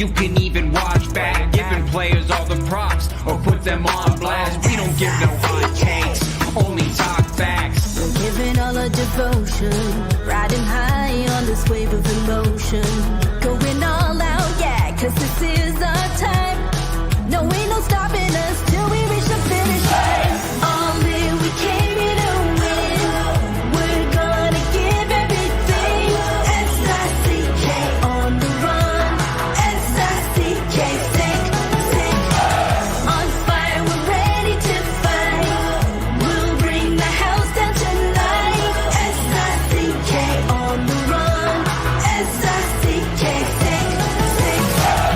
you can even watch back. Giving players all the props or put them on blast. We don't give no hot takes, only talk facts. We're giving all our devotion, riding high on this wave of emotion. Going all out, yeah, cause this is our time. No, ain't no stopping us till we reach the finish line. All in, we came here to win. We're gonna give everything. S-I-C-K on the run. S-I-C-K, sick. On fire, we're ready to fight. We'll bring the house down tonight. S-I-C-K on the run. S-I-C-K, sick.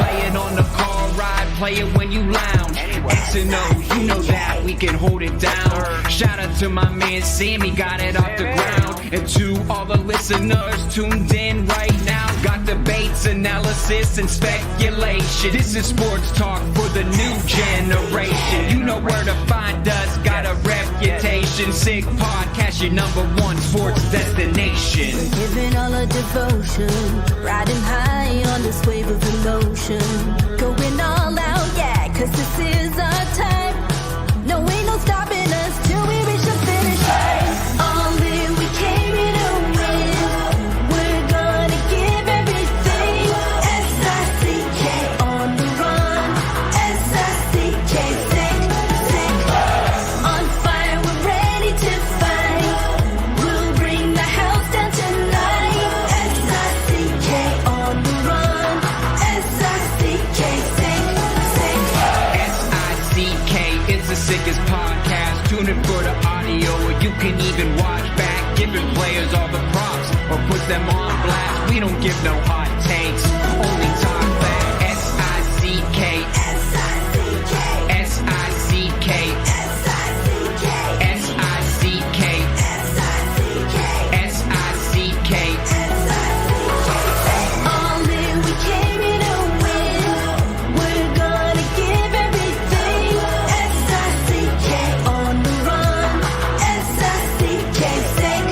Playing on the car ride, play it when you lounge. X and O, you know that we can hold it down. Shout out to my man Sammy, got it off the ground. And to all the listeners tuned in right now, got debates, analysis, and speculation. This is sports talk for the new generation. You know where to find us, got a reputation. Sick podcast, your #1 sports destination. We're giving all our devotion, riding high on this wave of emotion. Going all out, yeah, cause this is our time. No, ain't no stopping us till we reach the finish line. All in, we came here to win. We're gonna give everything. S-I-C-K on the run. S-I-C-K, sick. On fire, we're ready to fight. We'll bring the house down tonight. S-I-C-K on the run. S-I-C-K, sick. S-I-C-K is the sickest podcast. Tune in for the audio, or you can even watch back. Giving players all the props or put them on blast. We don't give no hot takes, only talk back. S-I-C-K, S-I-C-K, S-I-C-K, S-I-C-K, S-I-C-K, S-I-C-K, S-I-C-K. All in, we came here to win. We're gonna give everything. S-I-C-K on the run. S-I-C-K, sick.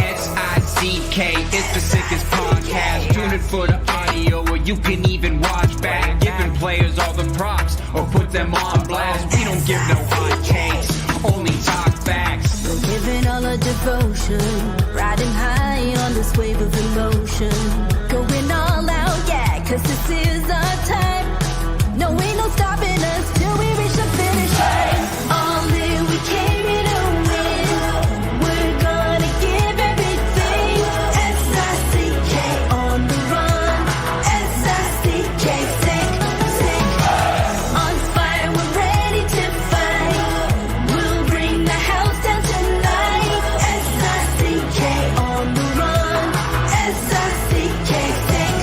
S-I-C-K is the sickest podcast. Tune in for the audio, or you can even watch back. Giving players all the props or put them on blast. We don't give no hot takes, only talk facts. We're giving all our devotion, riding high on this wave of emotion. Going all out, yeah, cause this is our time. No, ain't no stopping us till we reach the finish line. All in, we came here to win. We're gonna give everything. S-I-C-K on the run. S-I-C-K, sick. On fire, we're ready to fight. We'll bring the house down tonight. S-I-C-K on the run. S-I-C-K, sick.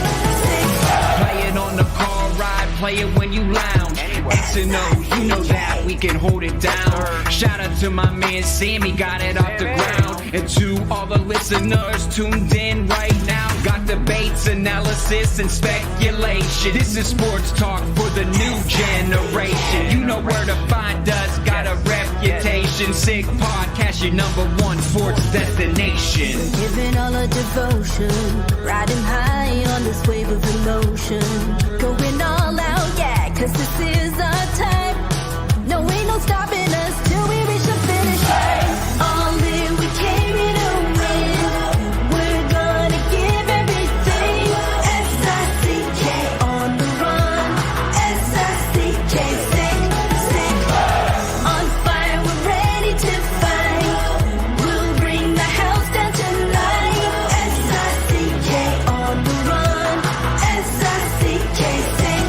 Playing on the car ride, play it when you lounge. X and O, you know that we can hold it down. Shout out to my man Sammy, got it off the ground. And to all the listeners tuned in right now, got debates, analysis, and speculation. This is sports talk for the new generation. You know where to find us, got a reputation. Sick podcast, your #1 sports destination. Giving all our devotion, riding high on this wave of emotion. Going all out, yeah, cause this is our time. No, ain't no stopping us till we reach the finish line. All in, we came here to win. We're gonna give everything. S-I-C-K on the run. S-I-C-K, sick. On fire, we're ready to fight. We'll bring the house down tonight. S-I-C-K on the run. S-I-C-K, sick.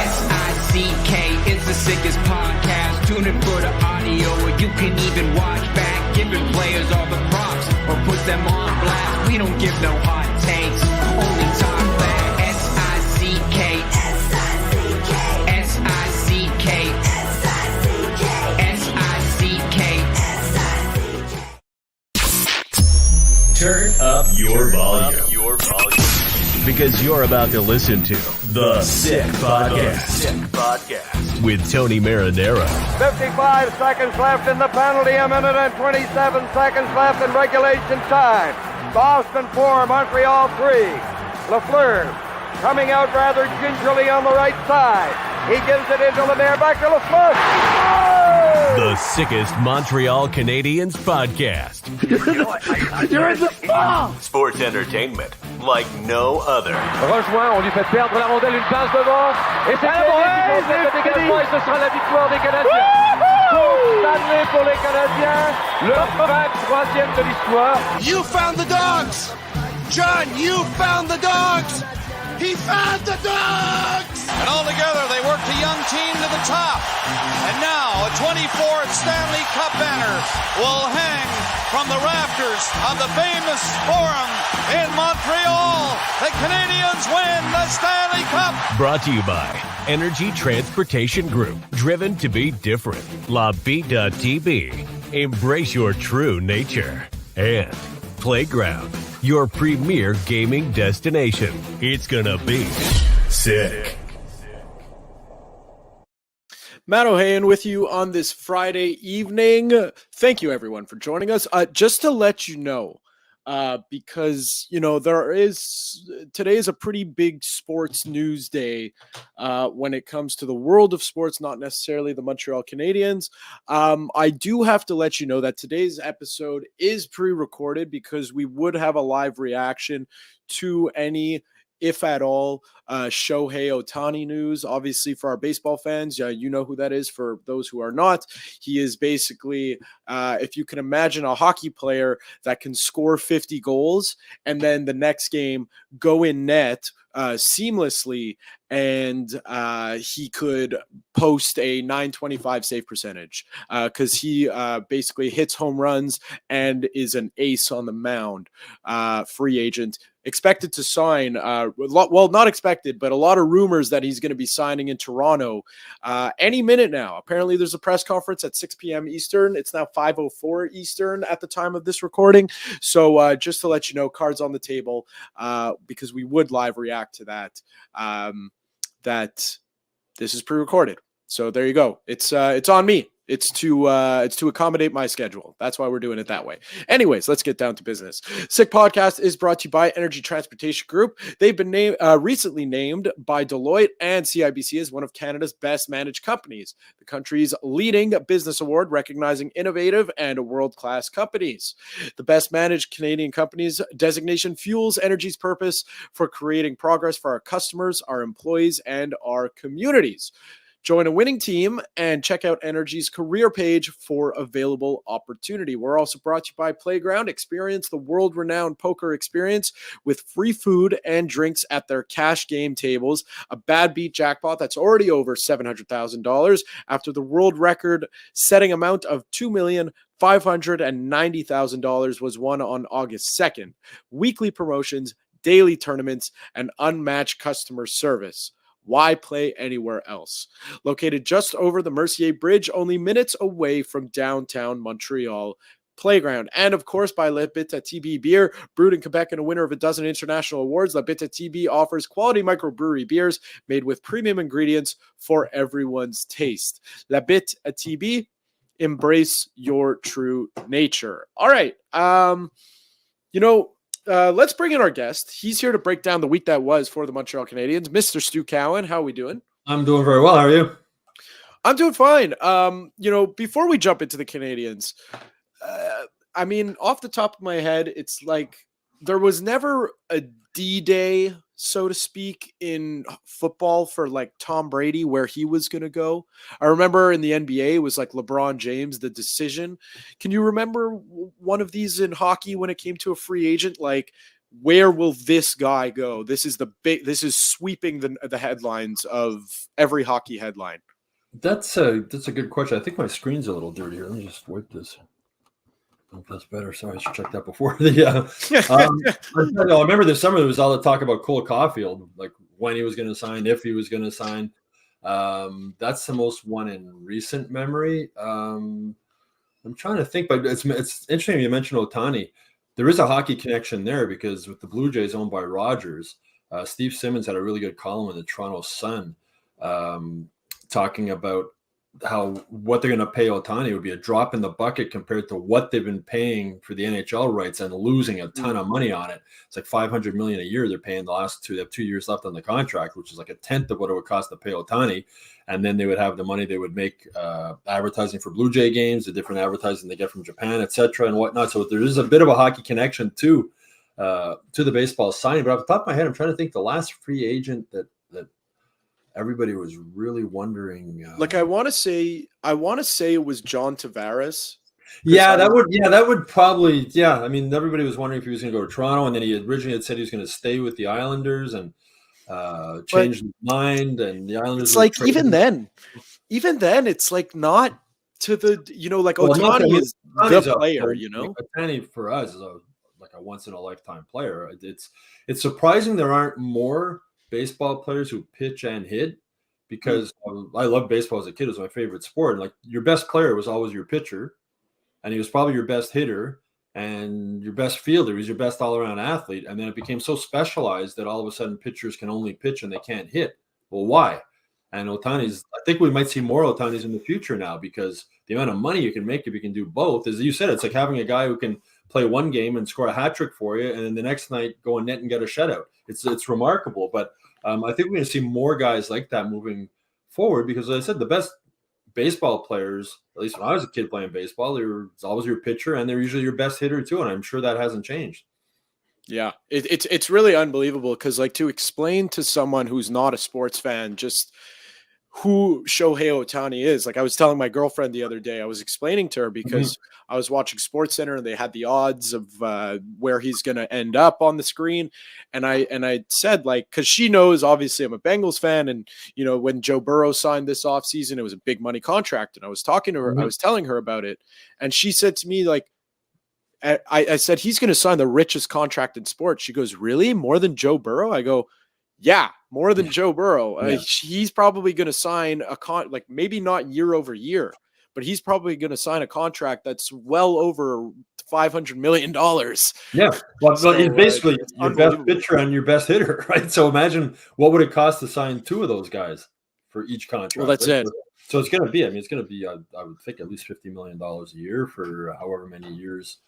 S-I-C-K is the sickest podcast. Tune in for the audio, or you can even watch back. Giving players all the props or put them on blast. We don't give no hot takes, only talk back. S-I-C-K, S-I-C-K, S-I-C-K, S-I-C-K, S-I-C-K. S-I-C-K. Turn up your volume. Because you're about to listen to The Sick Podcast. With Tony Marinaro. 55 seconds left in the penalty, a minute and 27 seconds left in regulation time. Boston 4, Montreal 3. Lafleur coming out rather gingerly on the right side. He gives it into Lemaire, back to Lafleur. The sickest Montreal Canadiens podcast. You're in the ball! Sports entertainment like no other. Rejoint, on lui fait perdre la rondelle, une passe devant. Et c'est le dégagement, et ce sera la victoire des Canadiens. Coupe Stanley pour les Canadiens. Le 23e de l'histoire. You found the dogs! John, you found the dogs! He found the dogs! And all together, they worked a young team to the top. And now, a 24th Stanley Cup banner will hang from the rafters of the famous Forum in Montreal. The Canadiens win the Stanley Cup! Brought to you by Energy Transportation Group. Driven to be different. La Vida TV. Embrace your true nature. And Playground, your premier gaming destination. It's gonna be sick. Matt Ohayon with you on this Friday evening. Thank you, everyone, for joining us. Just to let you know, because, today is a pretty big sports news day when it comes to the world of sports, not necessarily the Montreal Canadiens. I do have to let you know that today's episode is pre-recorded because we would have a live reaction to any, if at all, Shohei Otani news. Obviously, for our baseball fans, you know who that is. For those who are not, he is basically, if you can imagine, a hockey player that can score 50 goals and then the next game go in net seamlessly, and he could post a .925 save percentage because he basically hits home runs and is an ace on the mound. Free agent. Expected to sign, not expected, but a lot of rumors that he's going to be signing in Toronto any minute now. Apparently, there's a press conference at 6 p.m. Eastern. It's now 5:04 Eastern at the time of this recording. So just to let you know, cards on the table, because we would live react to that, that this is pre-recorded. So there you go. It's on me. It's to accommodate my schedule. That's why we're doing it that way. Anyways, let's get down to business. Sick Podcast is brought to you by Energy Transportation Group. They've been recently named by Deloitte and CIBC as one of Canada's best managed companies, the country's leading business award recognizing innovative and world-class companies. The best managed Canadian companies designation fuels Energy's purpose for creating progress for our customers, our employees, and our communities. Join a winning team and check out Energy's career page for available opportunity. We're also brought to you by Playground. Experience the world-renowned poker experience with free food and drinks at their cash game tables. A bad beat jackpot that's already over $700,000 after the world record-setting amount of $2,590,000 was won on August 2nd. Weekly promotions, daily tournaments, and unmatched customer service. Why play anywhere else? Located just over the Mercier Bridge, only minutes away from downtown Montreal. Playground. And of course, by La Bita TB beer, brewed in Quebec and a winner of a dozen international awards. La Bita TB offers quality microbrewery beers made with premium ingredients for everyone's taste. La Bita TB, embrace your true nature. All right. Let's bring in our guest. He's here to break down the week that was for the Montreal Canadiens. Mr. Stu Cowan, how are we doing? I'm doing very well. How are you? I'm doing fine. Before we jump into the Canadiens, off the top of my head, it's like there was never a D-Day, so to speak, in football for like Tom Brady where he was going to go. I remember in the NBA, it was like LeBron James, the decision. Can you remember one of these in hockey when it came to a free agent? Like, where will this guy go? This is sweeping the headlines of every hockey headline. That's a good question. I think my screen's a little dirty here. Let me just wipe this. I don't know if that's better. Sorry, I should check that before I remember this summer there was all the talk about Cole Caulfield, like when he was going to sign, if he was going to sign. That's the most one in recent memory. I'm trying to think, but it's interesting you mentioned Otani. There is a hockey connection there because with the Blue Jays owned by Rogers, Steve Simmons had a really good column in the Toronto Sun talking about what they're going to pay Otani would be a drop in the bucket compared to what they've been paying for the NHL rights and losing a ton of money on it. It's like $500 million a year they're paying the last two. They have 2 years left on the contract, which is like a tenth of what it would cost to pay Otani. And then they would have the money they would make advertising for Blue Jay games, the different advertising they get from Japan, etc. and whatnot. So there is a bit of a hockey connection to the baseball signing. But off the top of my head, I'm trying to think the last free agent that everybody was really wondering. I want to say it was John Tavares. That would probably. Yeah, I mean, everybody was wondering if he was going to go to Toronto, and then he originally had said he was going to stay with the Islanders and changed his mind. And the Islanders. It's like even then, it's like not to the Otani is the player. Otani for us is a once in a lifetime player. It's surprising there aren't more baseball players who pitch and hit, because I loved baseball as a kid. It was my favorite sport. And like, your best player was always your pitcher, and he was probably your best hitter and your best fielder. He was your best all-around athlete. And then it became so specialized that all of a sudden pitchers can only pitch and they can't hit. Well, why? And I think we might see more Otanis in the future now, because the amount of money you can make if you can do both, as you said, it's like having a guy who can play one game and score a hat trick for you, and then the next night go in net and get a shutout. It's remarkable. But I think we're going to see more guys like that moving forward, because, as I said, the best baseball players, at least when I was a kid playing baseball, it's always your pitcher, and they're usually your best hitter too. And I'm sure that hasn't changed. Yeah, it's really unbelievable, because like, to explain to someone who's not a sports fan just who Shohei Otani is. Like, I was telling my girlfriend the other day, I was explaining to her because I was watching SportsCenter and they had the odds of where he's going to end up on the screen. And I said, like, because she knows, obviously, I'm a Bengals fan. And, when Joe Burrow signed this offseason, it was a big money contract. And I was talking to her, I was telling her about it. And she said to me, like, I said, he's going to sign the richest contract in sports. She goes, really? More than Joe Burrow? I go, yeah, more than Joe Burrow. He's probably going to sign maybe not year over year, but he's probably going to sign a contract that's well over $500 million. Yeah. Well, he's basically your best pitcher and your best hitter, right? So imagine what would it cost to sign two of those guys for each contract. Well, that's it. So it's going to be, I would think at least $50 million a year for however many years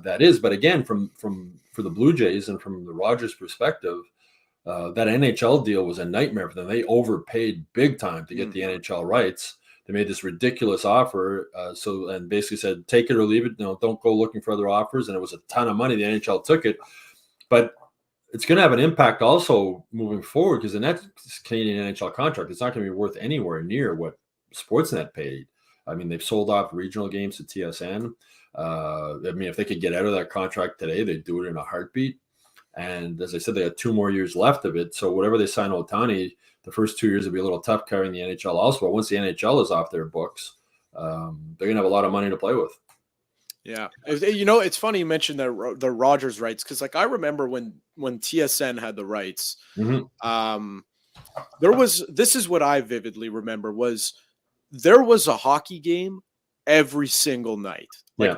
that is. But again, for the Blue Jays and from the Rogers perspective, that NHL deal was a nightmare for them. They overpaid big time to get the NHL rights. They made this ridiculous offer, and basically said, take it or leave it. Don't go looking for other offers. And it was a ton of money. The NHL took it, but it's going to have an impact also moving forward, because the next Canadian NHL contract is not going to be worth anywhere near what Sportsnet paid. I mean, they've sold off regional games to TSN. If they could get out of that contract today, they'd do it in a heartbeat. And as I said, they had 2 more years left of it. So whatever they sign Otani, the first 2 years will be a little tough carrying the NHL also. But once the NHL is off their books, they're going to have a lot of money to play with. Yeah. It's funny you mentioned the Rogers rights, because like, I remember when TSN had the rights, this is what I vividly remember, there was a hockey game every single night.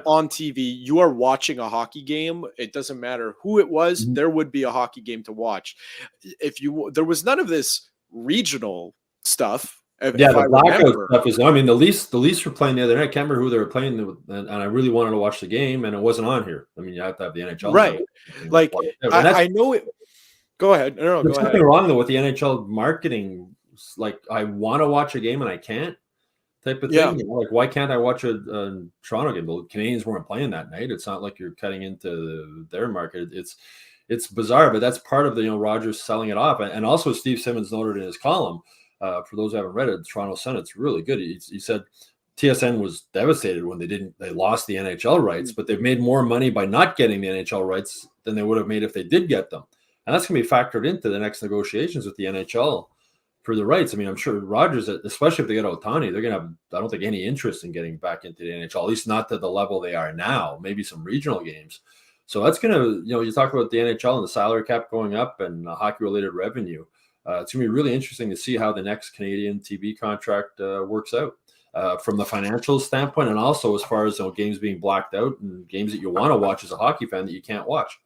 On TV, you are watching a hockey game. It doesn't matter who it was. There would be a hockey game to watch. There was none of this regional stuff. The blackout stuff is. I mean, the Leafs were playing the other night. I can't remember who they were playing, and I really wanted to watch the game, and it wasn't on here. I mean, you have to have the NHL, right? Like, I know it. Go ahead. No, there's nothing wrong though with the NHL marketing. Like, I want to watch a game and I can't. Type of thing. Like, why can't I watch a Toronto game? The Canadiens weren't playing that night. It's not like you're cutting into their market. It's bizarre, but that's part of the Rogers selling it off. And also, Steve Simmons noted in his column, for those who haven't read it, the Toronto Sun, it's really good. He said TSN was devastated when they lost the NHL rights, but they've made more money by not getting the NHL rights than they would have made if they did get them. And that's going to be factored into the next negotiations with the NHL for the rights. I mean, I'm sure Rogers, especially if they get Otani, they're going to have, I don't think, any interest in getting back into the NHL, at least not to the level they are now, maybe some regional games. So that's going to, you talk about the NHL and the salary cap going up and hockey-related revenue. It's going to be really interesting to see how the next Canadian TV contract works out from the financial standpoint, and also as far as games being blacked out and games that you want to watch as a hockey fan that you can't watch.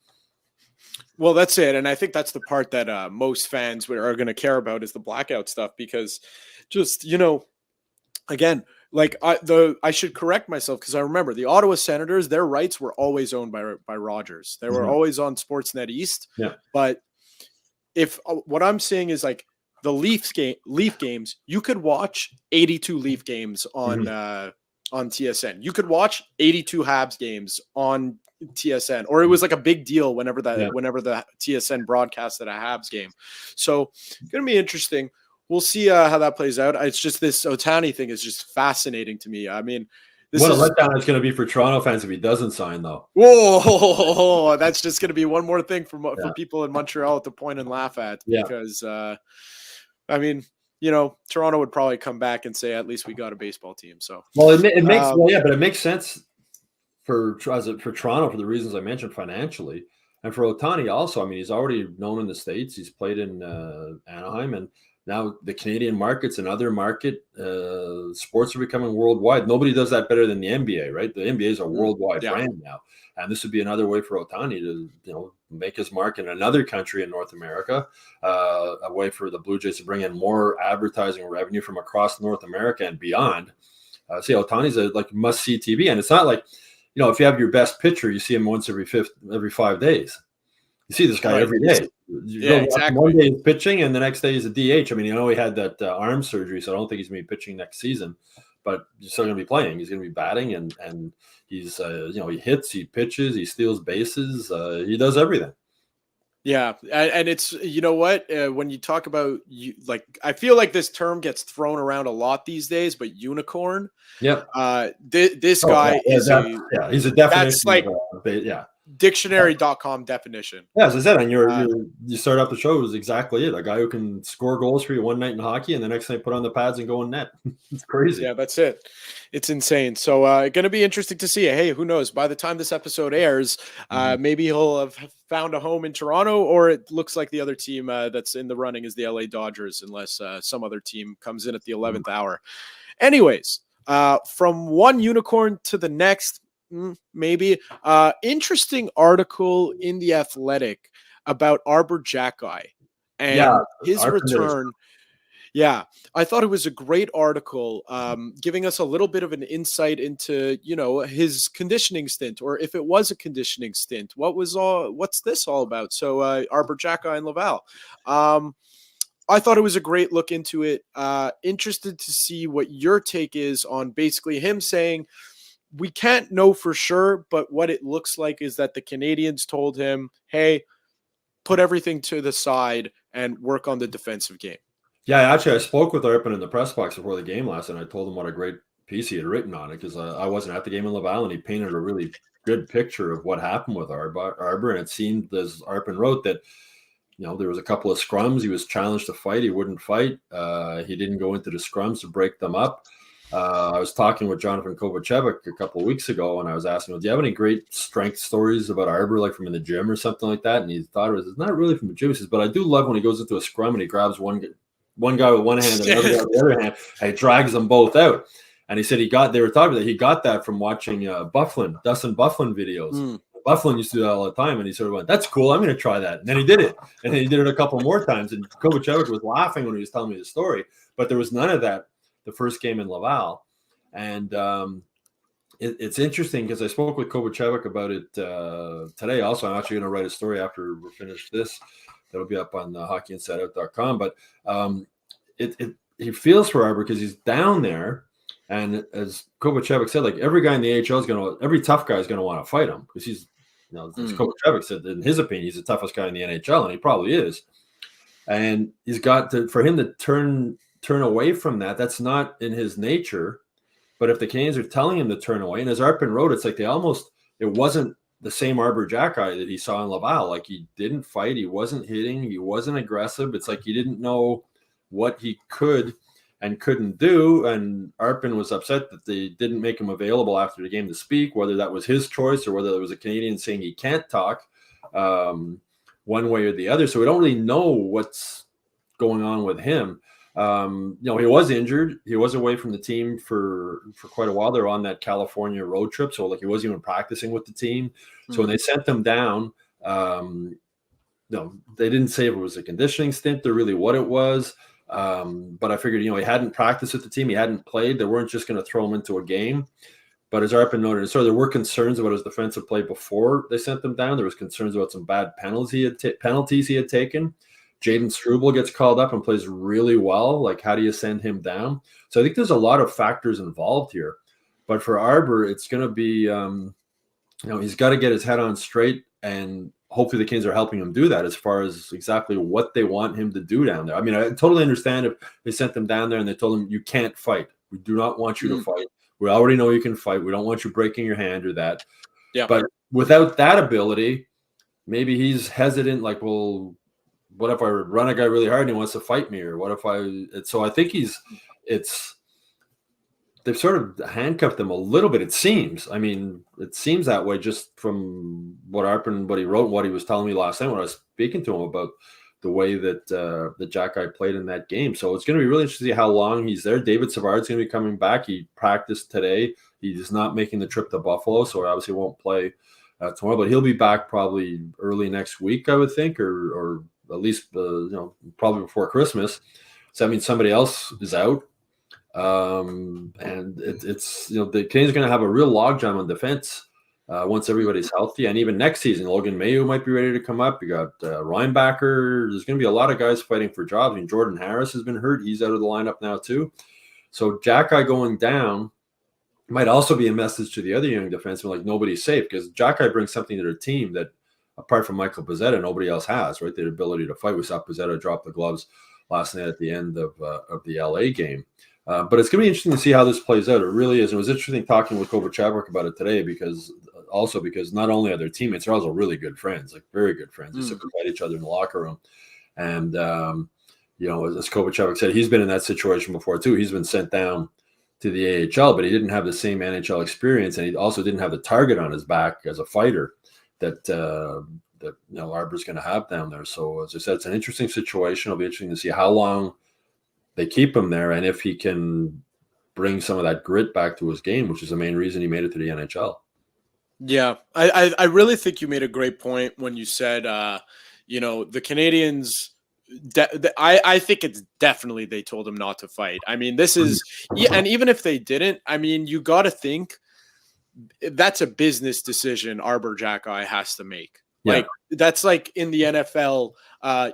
Well, that's it. And I think that's the part that most fans are going to care about is the blackout stuff, because just, again, like I should correct myself because I remember the Ottawa Senators, their rights were always owned by Rogers. They were always on Sportsnet East. Yeah. But if what I'm saying is like the Leaf games, you could watch 82 Leaf games on TSN. You could watch 82 Habs games on TSN, or it was like a big deal whenever the TSN broadcasted a Habs game. So it's going to be interesting. We'll see how that plays out. It's just this Otani thing is just fascinating to me. I mean, what a letdown it's going to be for Toronto fans if he doesn't sign, though. Whoa, that's just going to be one more thing for people in Montreal to point and laugh at. Because, I mean, you know, Toronto would probably come back and say, at least we got a baseball team. So, well, it makes but it makes sense for Toronto for the reasons I mentioned financially, and for Otani also. I mean, he's already known in the States. He's played in Anaheim, and now the Canadian market's another market. Sports are becoming worldwide. Nobody does that better than the NBA, right? The NBA is a worldwide brand now, and this would be another way for Otani to, make his mark in another country in North America. A way for the Blue Jays to bring in more advertising revenue from across North America and beyond. See, Otani's a must-see TV, and it's not like, if you have your best pitcher, you see him once every 5 days. You see this guy every day. Exactly. One day he's pitching, and the next day he's a DH. I mean, he had that arm surgery, so I don't think he's going to be pitching next season. But he's still going to be playing. He's going to be batting, and he's he hits, he pitches, he steals bases, he does everything. Yeah, and it's when you talk about I feel like this term gets thrown around a lot these days, but unicorn. Yeah. This guy he's a definition. That's dictionary.com definition. Yeah, as I said, and you start off the show, is exactly it. A guy who can score goals for you one night in hockey, and the next night put on the pads and go in net. It's crazy. Yeah, that's it. It's insane. So going to be interesting to see. Hey, who knows? By the time this episode airs, maybe he'll have found a home in Toronto, or it looks like the other team that's in the running is the LA Dodgers, unless some other team comes in at the 11th hour. Anyways, from one unicorn to the next, maybe. Interesting article in The Athletic about Arber Xhekaj and his return. Yeah, I thought it was a great article, giving us a little bit of an insight into, his conditioning stint, or if it was a conditioning stint. What's this all about? So Arber Xhekaj and Laval. I thought it was a great look into it. Interested to see what your take is on basically him saying, we can't know for sure, but what it looks like is that the Canadiens told him, hey, put everything to the side and work on the defensive game. Yeah, actually, I spoke with Arpen in the press box before the game last night, and I told him what a great piece he had written on it, because I wasn't at the game in Laval, and he painted a really good picture of what happened with Arber, and it seemed, as Arpen wrote, that there was a couple of scrums. He was challenged to fight. He wouldn't fight. He didn't go into the scrums to break them up. I was talking with Jonathan Kovacevic a couple of weeks ago, and I was asking him, do you have any great strength stories about Arber, like from in the gym or something like that? And he thought it's not really from the gym. He says, but I do love when he goes into a scrum and he grabs one guy with one hand and another guy with the other hand, and he drags them both out. And he said they were talking about that. He got that from watching Dustin Byfuglien videos. Byfuglien used to do that all the time, and he sort of went, that's cool, I'm going to try that. And then he did it. And then he did it a couple more times. And Kovacevic was laughing when he was telling me the story, but there was none of that the first game in Laval. And it's interesting because I spoke with Kovacevic about it today. Also, I'm actually going to write a story after we finish this. That'll be up on hockeyinsideout.com. But he feels for Arber because he's down there. And as Kovacevic said, like every guy in the AHL every tough guy is going to want to fight him, because he's, as Kovacevic said, in his opinion, he's the toughest guy in the NHL, and he probably is. And he's got to, for him to turn away from that, that's not in his nature. But if the Canadiens are telling him to turn away, and as Arpen wrote, it's like it wasn't the same Arber Xhekaj that he saw in Laval. Like, he didn't fight, he wasn't hitting, he wasn't aggressive. It's like he didn't know what he could and couldn't do. And Arpen was upset that they didn't make him available after the game to speak, whether that was his choice or whether there was a Canadian saying he can't talk, one way or the other. So we don't really know what's going on with him. He was injured. He was away from the team for quite a while. They're on that California road trip, so he wasn't even practicing with the team. So when they sent him down, they didn't say if it was a conditioning stint or really what it was. But I figured, he hadn't practiced with the team. He hadn't played. They weren't just going to throw him into a game. But as Arpen noted, so there were concerns about his defensive play before they sent them down. There was concerns about some bad penalties he had taken. Jayden Struble gets called up and plays really well. Like, how do you send him down? So I think there's a lot of factors involved here. But for Arber, it's going to be, he's got to get his head on straight, and hopefully the Kings are helping him do that as far as exactly what they want him to do down there. I mean, I totally understand if they sent them down there and they told him, you can't fight. We do not want you to fight. We already know you can fight. We don't want you breaking your hand or that. Yeah. But without that ability, maybe he's hesitant, like, well, what if I run a guy really hard and he wants to fight me? Or what if so I think they've sort of handcuffed him a little bit, it seems. I mean, it seems that way just from what Arpen, what he wrote, what he was telling me last night when I was speaking to him about the way that the Xhekaj played in that game. So it's going to be really interesting to see how long he's there. David Savard's going to be coming back. He practiced today. He's not making the trip to Buffalo, so obviously won't play tomorrow. But he'll be back probably early next week, I would think, or at least probably before Christmas. So that means somebody else is out. And it's the Canadiens are going to have a real logjam on defense once everybody's healthy, and even next season, Logan Mayo might be ready to come up. You got Reinbacher. There's going to be a lot of guys fighting for jobs. I mean, Jordan Harris has been hurt; he's out of the lineup now too. So Xhekaj going down might also be a message to the other young defensemen, like nobody's safe, because Xhekaj brings something to their team that, apart from Michael Pezzetta, nobody else has. Right, the ability to fight. We saw Pezzetta drop the gloves last night at the end of the LA game. But it's going to be interesting to see how this plays out. It really is. It was interesting talking with Kovacevic about it today because not only are their teammates, they're also really good friends, like very good friends. They sit beside each other in the locker room. And, as Kovacevic said, he's been in that situation before too. He's been sent down to the AHL, but he didn't have the same NHL experience. And he also didn't have the target on his back as a fighter that Arber's going to have down there. So as I said, it's an interesting situation. It'll be interesting to see how long they keep him there, and if he can bring some of that grit back to his game, which is the main reason he made it to the NHL. Yeah, I really think you made a great point when you said, the Canadiens. I think it's definitely they told him not to fight. I mean, this is, and even if they didn't, I mean, you got to think that's a business decision Arber Xhekaj has to make. Yeah. Like that's like in the NFL,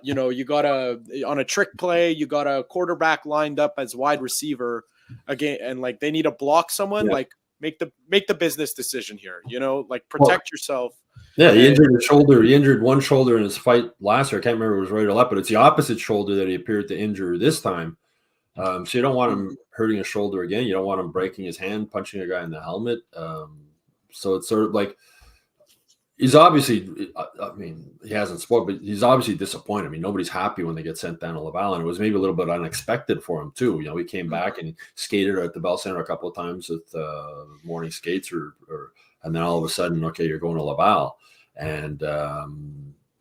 you got on a trick play, you got a quarterback lined up as wide receiver again, and like they need to block someone, like make the business decision here, like protect yourself. Yeah, he injured his shoulder. He injured one shoulder in his fight last year. I can't remember if it was right or left, but it's the opposite shoulder that he appeared to injure this time. So you don't want him hurting his shoulder again. You don't want him breaking his hand, punching a guy in the helmet. So it's sort of like, he's obviously, he hasn't spoken, but he's obviously disappointed. I mean, nobody's happy when they get sent down to Laval, and it was maybe a little bit unexpected for him too. He came back and skated at the Bell Center a couple of times with morning skates, and then all of a sudden, okay, you're going to Laval, and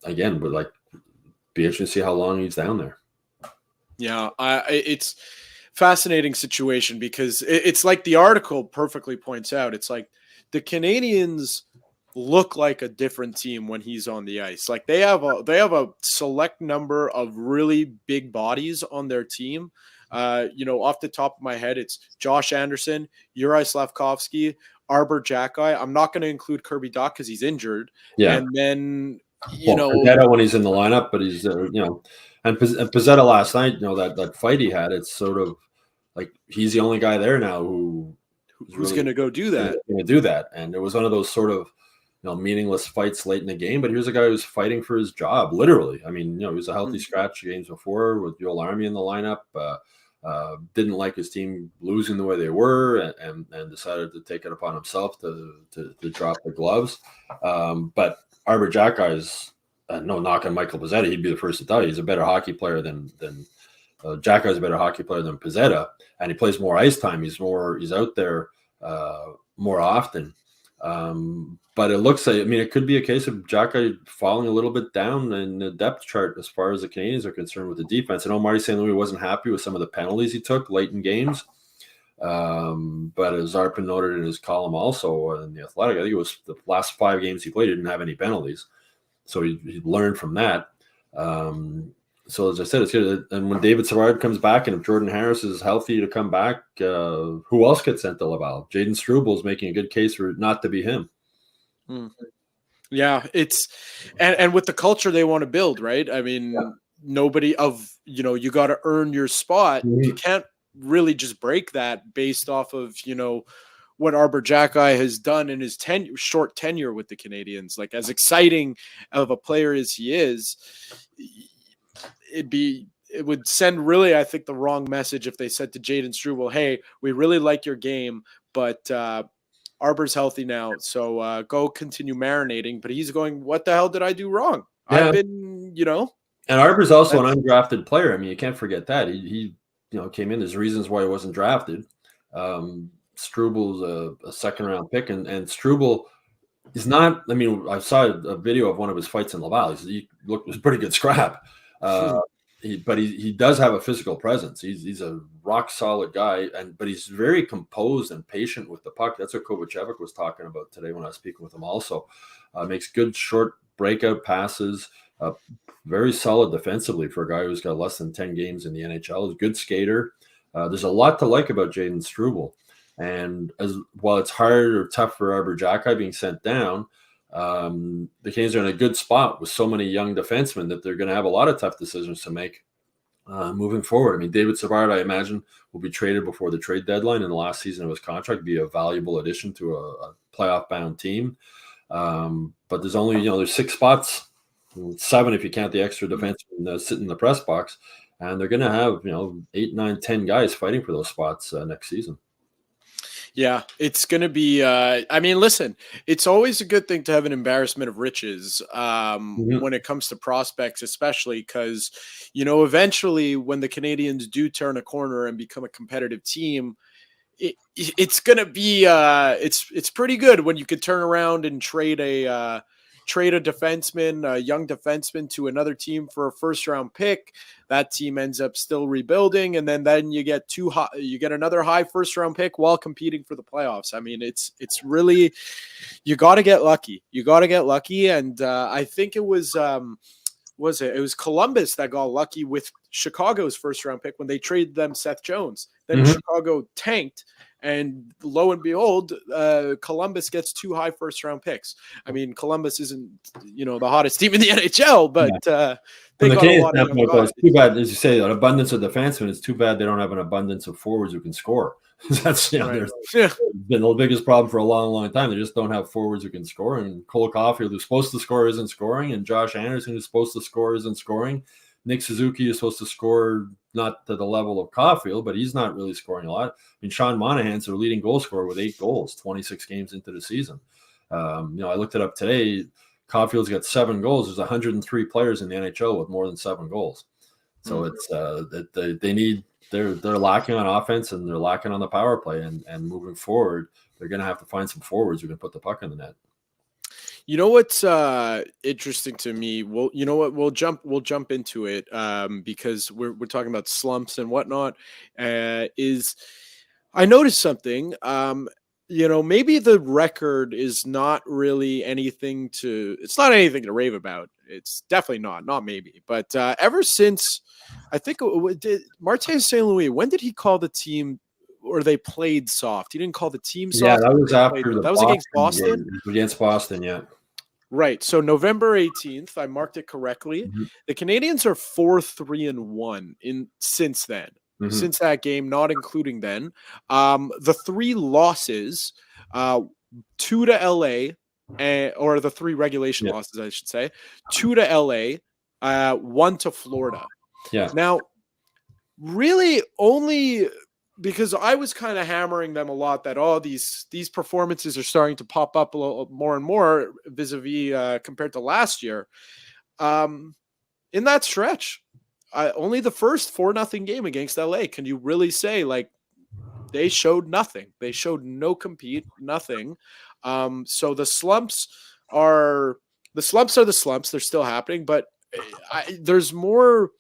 again, but like, be interesting to see how long he's down there. Yeah, it's fascinating situation because it's like the article perfectly points out. It's like the Canadiens look like a different team when he's on the ice. Like they have a select number of really big bodies on their team. Off the top of my head, it's Josh Anderson, Juraj Slafkosvky, Arber Xhekaj. I'm not going to include Kirby Dach because he's injured. Yeah, and then Pezzetta when he's in the lineup, but he's and Pezzetta last night, that fight he had, it's sort of like he's the only guy there now who's really going to go do that. Going to do that, and it was one of those sort of meaningless fights late in the game, but here's a guy who's fighting for his job, literally. I mean, he was a healthy scratch games before with Joel Armia in the lineup. Didn't like his team losing the way they were, and decided to take it upon himself to drop the gloves. But Arber Xhekaj is no knock on Michael Pezzetta. He'd be the first to tell you he's a better hockey player than Xhekaj is a better hockey player than Pezzetta, and he plays more ice time. He's out there more often. But it looks like, it could be a case of Xhekaj falling a little bit down in the depth chart as far as the Canadiens are concerned with the defense. I know Marty St. Louis wasn't happy with some of the penalties he took late in games. But as Arpen noted in his column also in The Athletic, I think it was the last 5 games he played, he didn't have any penalties. So he learned from that. So as I said, it's good. And when David Savard comes back, and if Jordan Harris is healthy to come back, who else gets sent to Laval? Jayden Struble is making a good case for not to be him. Yeah, it's and with the culture they want to build, right? I mean, nobody of you got to earn your spot. You can't really just break that based off of what Arber Xhekaj has done in his short tenure with the Canadiens. Like, as exciting of a player as he is, it would send really, I think, the wrong message if they said to Jayden Struble, "Hey, we really like your game, but Arber's healthy now, so go continue marinating." But he's going, "What the hell did I do wrong? Yeah. I've been, And Arber's also an undrafted player. I mean, you can't forget that he came in. There's reasons why he wasn't drafted. Struble's a second round pick, and Struble is not. I mean, I saw a video of one of his fights in Laval. He was pretty good scrap. But he does have a physical presence. He's a rock solid guy, but he's very composed and patient with the puck. That's what Kovacevic was talking about today when I was speaking with him. Also, makes good short breakout passes. Very solid defensively for a guy who's got less than 10 games in the NHL. He's a good skater. There's a lot to like about Jayden Struble. And while it's hard or tough for Arber Xhekaj being sent down, the Canadiens are in a good spot with so many young defensemen that they're going to have a lot of tough decisions to make moving forward. I mean, David Savard, I imagine, will be traded before the trade deadline in the last season of his contract, be a valuable addition to a playoff-bound team. But there's only, there's 6 spots, 7 if you count the extra defensemen sitting in the press box, and they're going to have, 8, 9, 10 guys fighting for those spots next season. Yeah, it's going to be I mean, listen, it's always a good thing to have an embarrassment of riches when it comes to prospects, especially because, eventually when the Canadiens do turn a corner and become a competitive team, it's going to be it's pretty good when you could turn around and trade a defenseman, a young defenseman, to another team for a first-round pick. That team ends up still rebuilding, and then you get another high first-round pick while competing for the playoffs. I mean, it's really, you got to get lucky. And I think it was Columbus that got lucky with Chicago's first-round pick when they traded them Seth Jones. Then Chicago tanked. And lo and behold, Columbus gets 2 high first-round picks. I mean, Columbus isn't, the hottest team in the NHL, but they got a lot of young guys. It's too bad, as you say, an abundance of defensemen. It's too bad they don't have an abundance of forwards who can score. That's been the biggest problem for a long, long time. They just don't have forwards who can score. And Cole Caulfield, who's supposed to score, isn't scoring. And Josh Anderson, who's supposed to score, isn't scoring. Nick Suzuki is supposed to score, not to the level of Caulfield, but he's not really scoring a lot. I mean, Sean Monahan's their leading goal scorer with 8 goals, 26 games into the season. I looked it up today. Caulfield's got 7 goals. There's 103 players in the NHL with more than 7 goals. So it's they're lacking on offense and they're lacking on the power play. And moving forward, they're going to have to find some forwards who can put the puck in the net. You know what's interesting to me? Well, you know what? We'll jump into it because we're talking about slumps and whatnot. Is I noticed something. Maybe the record is not really anything to. It's not anything to rave about. It's definitely not maybe. But ever since, I think Martin St. Louis. When did he call the team? Or they played soft. He didn't call the team soft. Yeah, that was after that was against Boston. Against Boston, yeah. Right. So November 18th, I marked it correctly. The Canadiens are 4-3-1 since then. Since that game, not including then. The 3 losses, 2 to LA, or the 3 regulation losses, I should say, 2 to LA, 1 to Florida. Yeah. Now, really only because I was kind of hammering them a lot that these performances are starting to pop up a little more and more vis-a-vis compared to last year. In that stretch, only the first 4-0 game against LA can you really say like they showed nothing. They showed no compete, nothing. So the slumps are the slumps. They're still happening, but there's more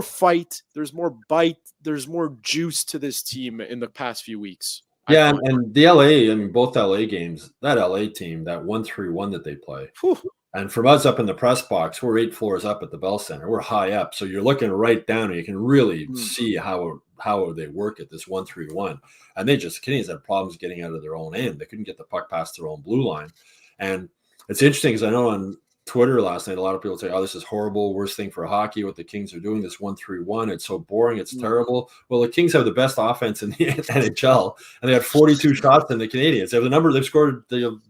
fight, there's more bite, there's more juice to this team in the past few weeks. Yeah, and the LA, both LA games, that LA team, that 1-3-1 that they play, And from us up in the press box, we're 8 floors up at the Bell Center. We're high up. So you're looking right down and you can really see how they work at this 1-3-1. And Canadiens had problems getting out of their own end. They couldn't get the puck past their own blue line. And it's interesting because I know on Twitter last night, a lot of people say, oh, this is horrible, worst thing for hockey, what the Kings are doing, this 1-3-1. It's so boring. It's terrible. Well, the Kings have the best offense in the NHL, and they had 42 shots in the Canadiens. They've scored the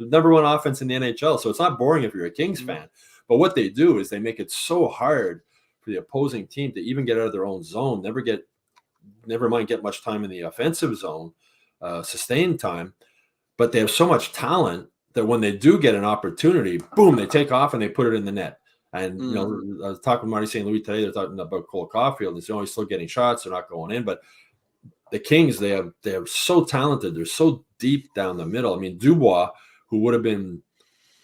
number one offense in the NHL. So it's not boring if you're a Kings fan. But what they do is they make it so hard for the opposing team to even get out of their own zone, never mind get much time in the offensive zone, sustained time. But they have so much talent that when they do get an opportunity, boom, they take off and they put it in the net. And, you know, I was talking with Marty St. Louis today. They're talking about Cole Caulfield. He's only still getting shots. They're not going in. But the Kings, they are so talented. They're so deep down the middle. I mean, Dubois, who would have been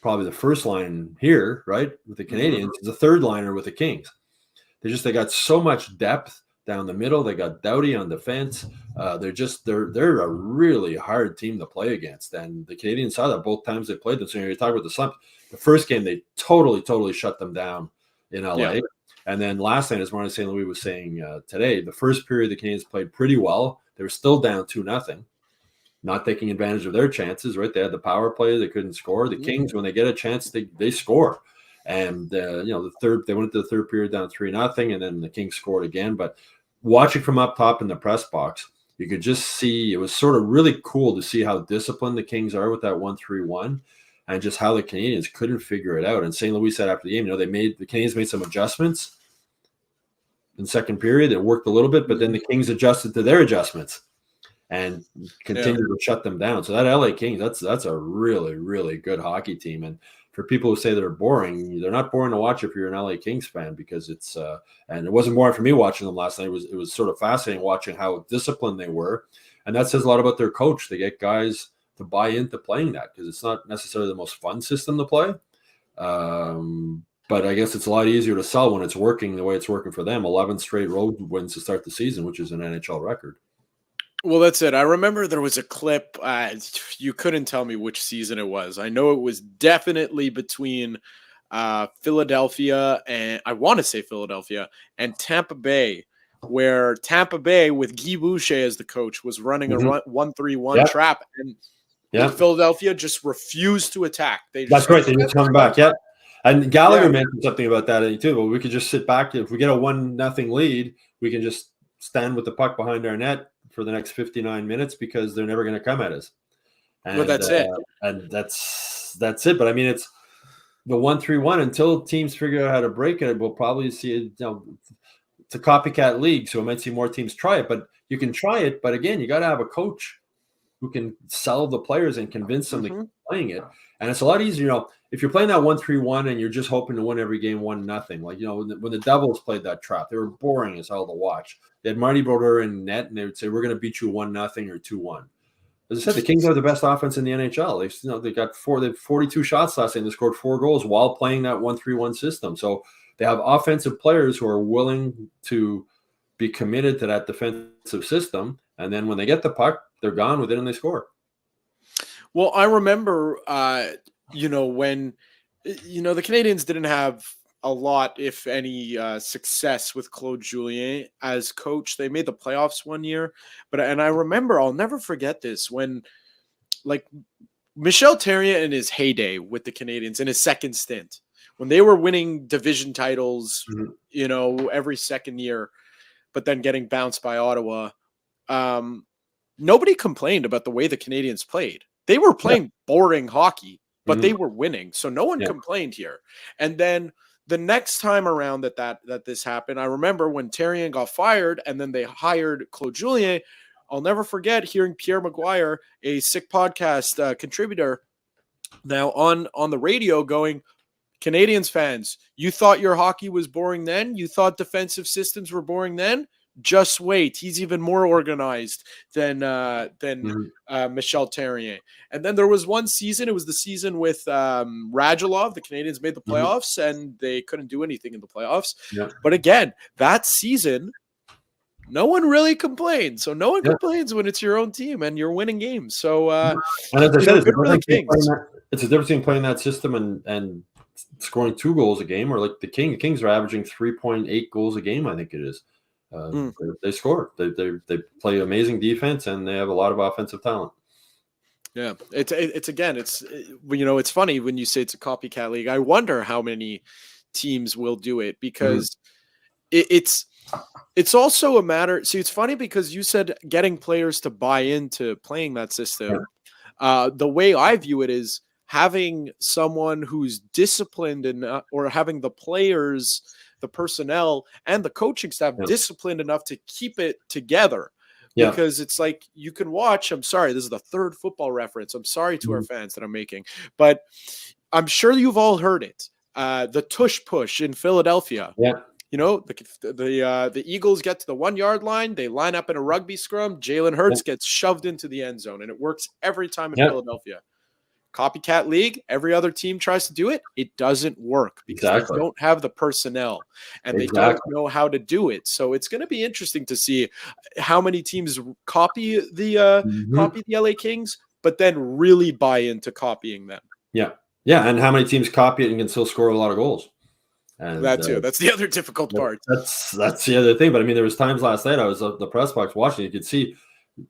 probably the first line here, right, with the Canadiens, is the third liner with the Kings. They got so much depth down the middle. They got Doughty on defense. They're a really hard team to play against. And the Canadiens saw that both times they played them. So you're talking about the slump. The first game, they totally shut them down in LA. Yeah. And then last night, as Martin St. Louis was saying today, the first period, the Canadiens played pretty well. They were still down 2-0. Not taking advantage of their chances, right? They had the power play. They couldn't score. The Kings, when they get a chance, they score. And, they went into the third period down 3-0, and then the Kings scored again. But watching from up top in the press box, you could just see, it was sort of really cool to see how disciplined the Kings are with that 1-3-1 and just how the Canadiens couldn't figure it out. And St. Louis said after the game, the Canadiens made some adjustments in second period. It worked a little bit, but then the Kings adjusted to their adjustments and continued to shut them down. So that LA Kings, that's a really, really good hockey team. And for people who say they're boring, they're not boring to watch if you're an LA Kings fan, because it's and it wasn't boring for me watching them last night. It was sort of fascinating watching how disciplined they were. And that says a lot about their coach. They get guys to buy into playing that, because it's not necessarily the most fun system to play. But I guess it's a lot easier to sell when it's working the way it's working for them. 11 straight road wins to start the season, which is an NHL record. Well, that's it. I remember there was a clip. You couldn't tell me which season it was. I know it was definitely between Philadelphia and and Tampa Bay, where Tampa Bay with Guy Boucher as the coach was running a 1-3-1 trap, and Philadelphia just refused to attack. That's right. They just come back. Yeah. And Gallagher mentioned something about that too. But we could just sit back. If we get a 1-0 lead, we can just stand with the puck behind our net for the next 59 minutes, because they're never going to come at us. And well, that's it. And that's it. But I mean, it's the 1-3-1 until teams figure out how to break it. We'll probably see it. It's a copycat league, so we might see more teams try it. But you can try it. But again, you got to have a coach who can sell the players and convince them to keep playing it. And it's a lot easier, if you're playing that 1-3-1 and you're just hoping to win every game 1-0. Like, when the Devils played that trap, they were boring as hell to watch. They had Marty Brodeur in net, and they would say, we're going to beat you 1-0 or 2-1. As I said, the Kings have the best offense in the NHL. They got 42 shots last night. They scored 4 goals while playing that 1-3-1 system. So they have offensive players who are willing to be committed to that defensive system. And then when they get the puck, they're gone with it and they score. Well, I remember, when, the Canadiens didn't have a lot, if any, success with Claude Julien as coach. They made the playoffs one year, and I remember, I'll never forget this, when Michel Therrien in his heyday with the Canadiens in his second stint, when they were winning division titles, every second year, but then getting bounced by Ottawa. Nobody complained about the way the Canadiens played. They were playing boring hockey, but they were winning. So no one complained here. And then the next time around that this happened, I remember when Therrien got fired and then they hired Claude Julien. I'll never forget hearing Pierre Maguire, a Sick Podcast contributor, now on the radio going, Canadiens fans, you thought your hockey was boring then? You thought defensive systems were boring then? Just wait. He's even more organized than Michel Therrien. And then there was one season. It was the season with Radulov. The Canadiens made the playoffs, and they couldn't do anything in the playoffs. Yeah. But again, that season, no one really complained. So no one complains when it's your own team and you're winning games. So and as I said, it's a difference between playing that system and scoring 2 goals a game, or like the Kings are averaging 3.8 goals a game. I think it is. They score. They play amazing defense, and they have a lot of offensive talent. Yeah, it's funny when you say it's a copycat league. I wonder how many teams will do it, because it's also a matter. See, it's funny because you said getting players to buy into playing that system. The way I view it is having someone who's disciplined or having the players, the personnel, and the coaching staff disciplined enough to keep it together. Yeah. Because it's like you can watch. I'm sorry, this is the third football reference. I'm sorry to our fans that I'm making, but I'm sure you've all heard it. The tush push in Philadelphia. Yeah. The Eagles get to the 1 yard line. They line up in a rugby scrum. Jalen Hurts gets shoved into the end zone, and it works every time in Philadelphia. Copycat league, every other team tries to do it. It doesn't work because they don't have the personnel and they don't know how to do it. So it's going to be interesting to see how many teams copy the LA Kings, but then really buy into copying them. Yeah. Yeah. And how many teams copy it and can still score a lot of goals? And that too. That's the other difficult part. That's the other thing. But I mean, there was times last night I was at the press box watching. You could see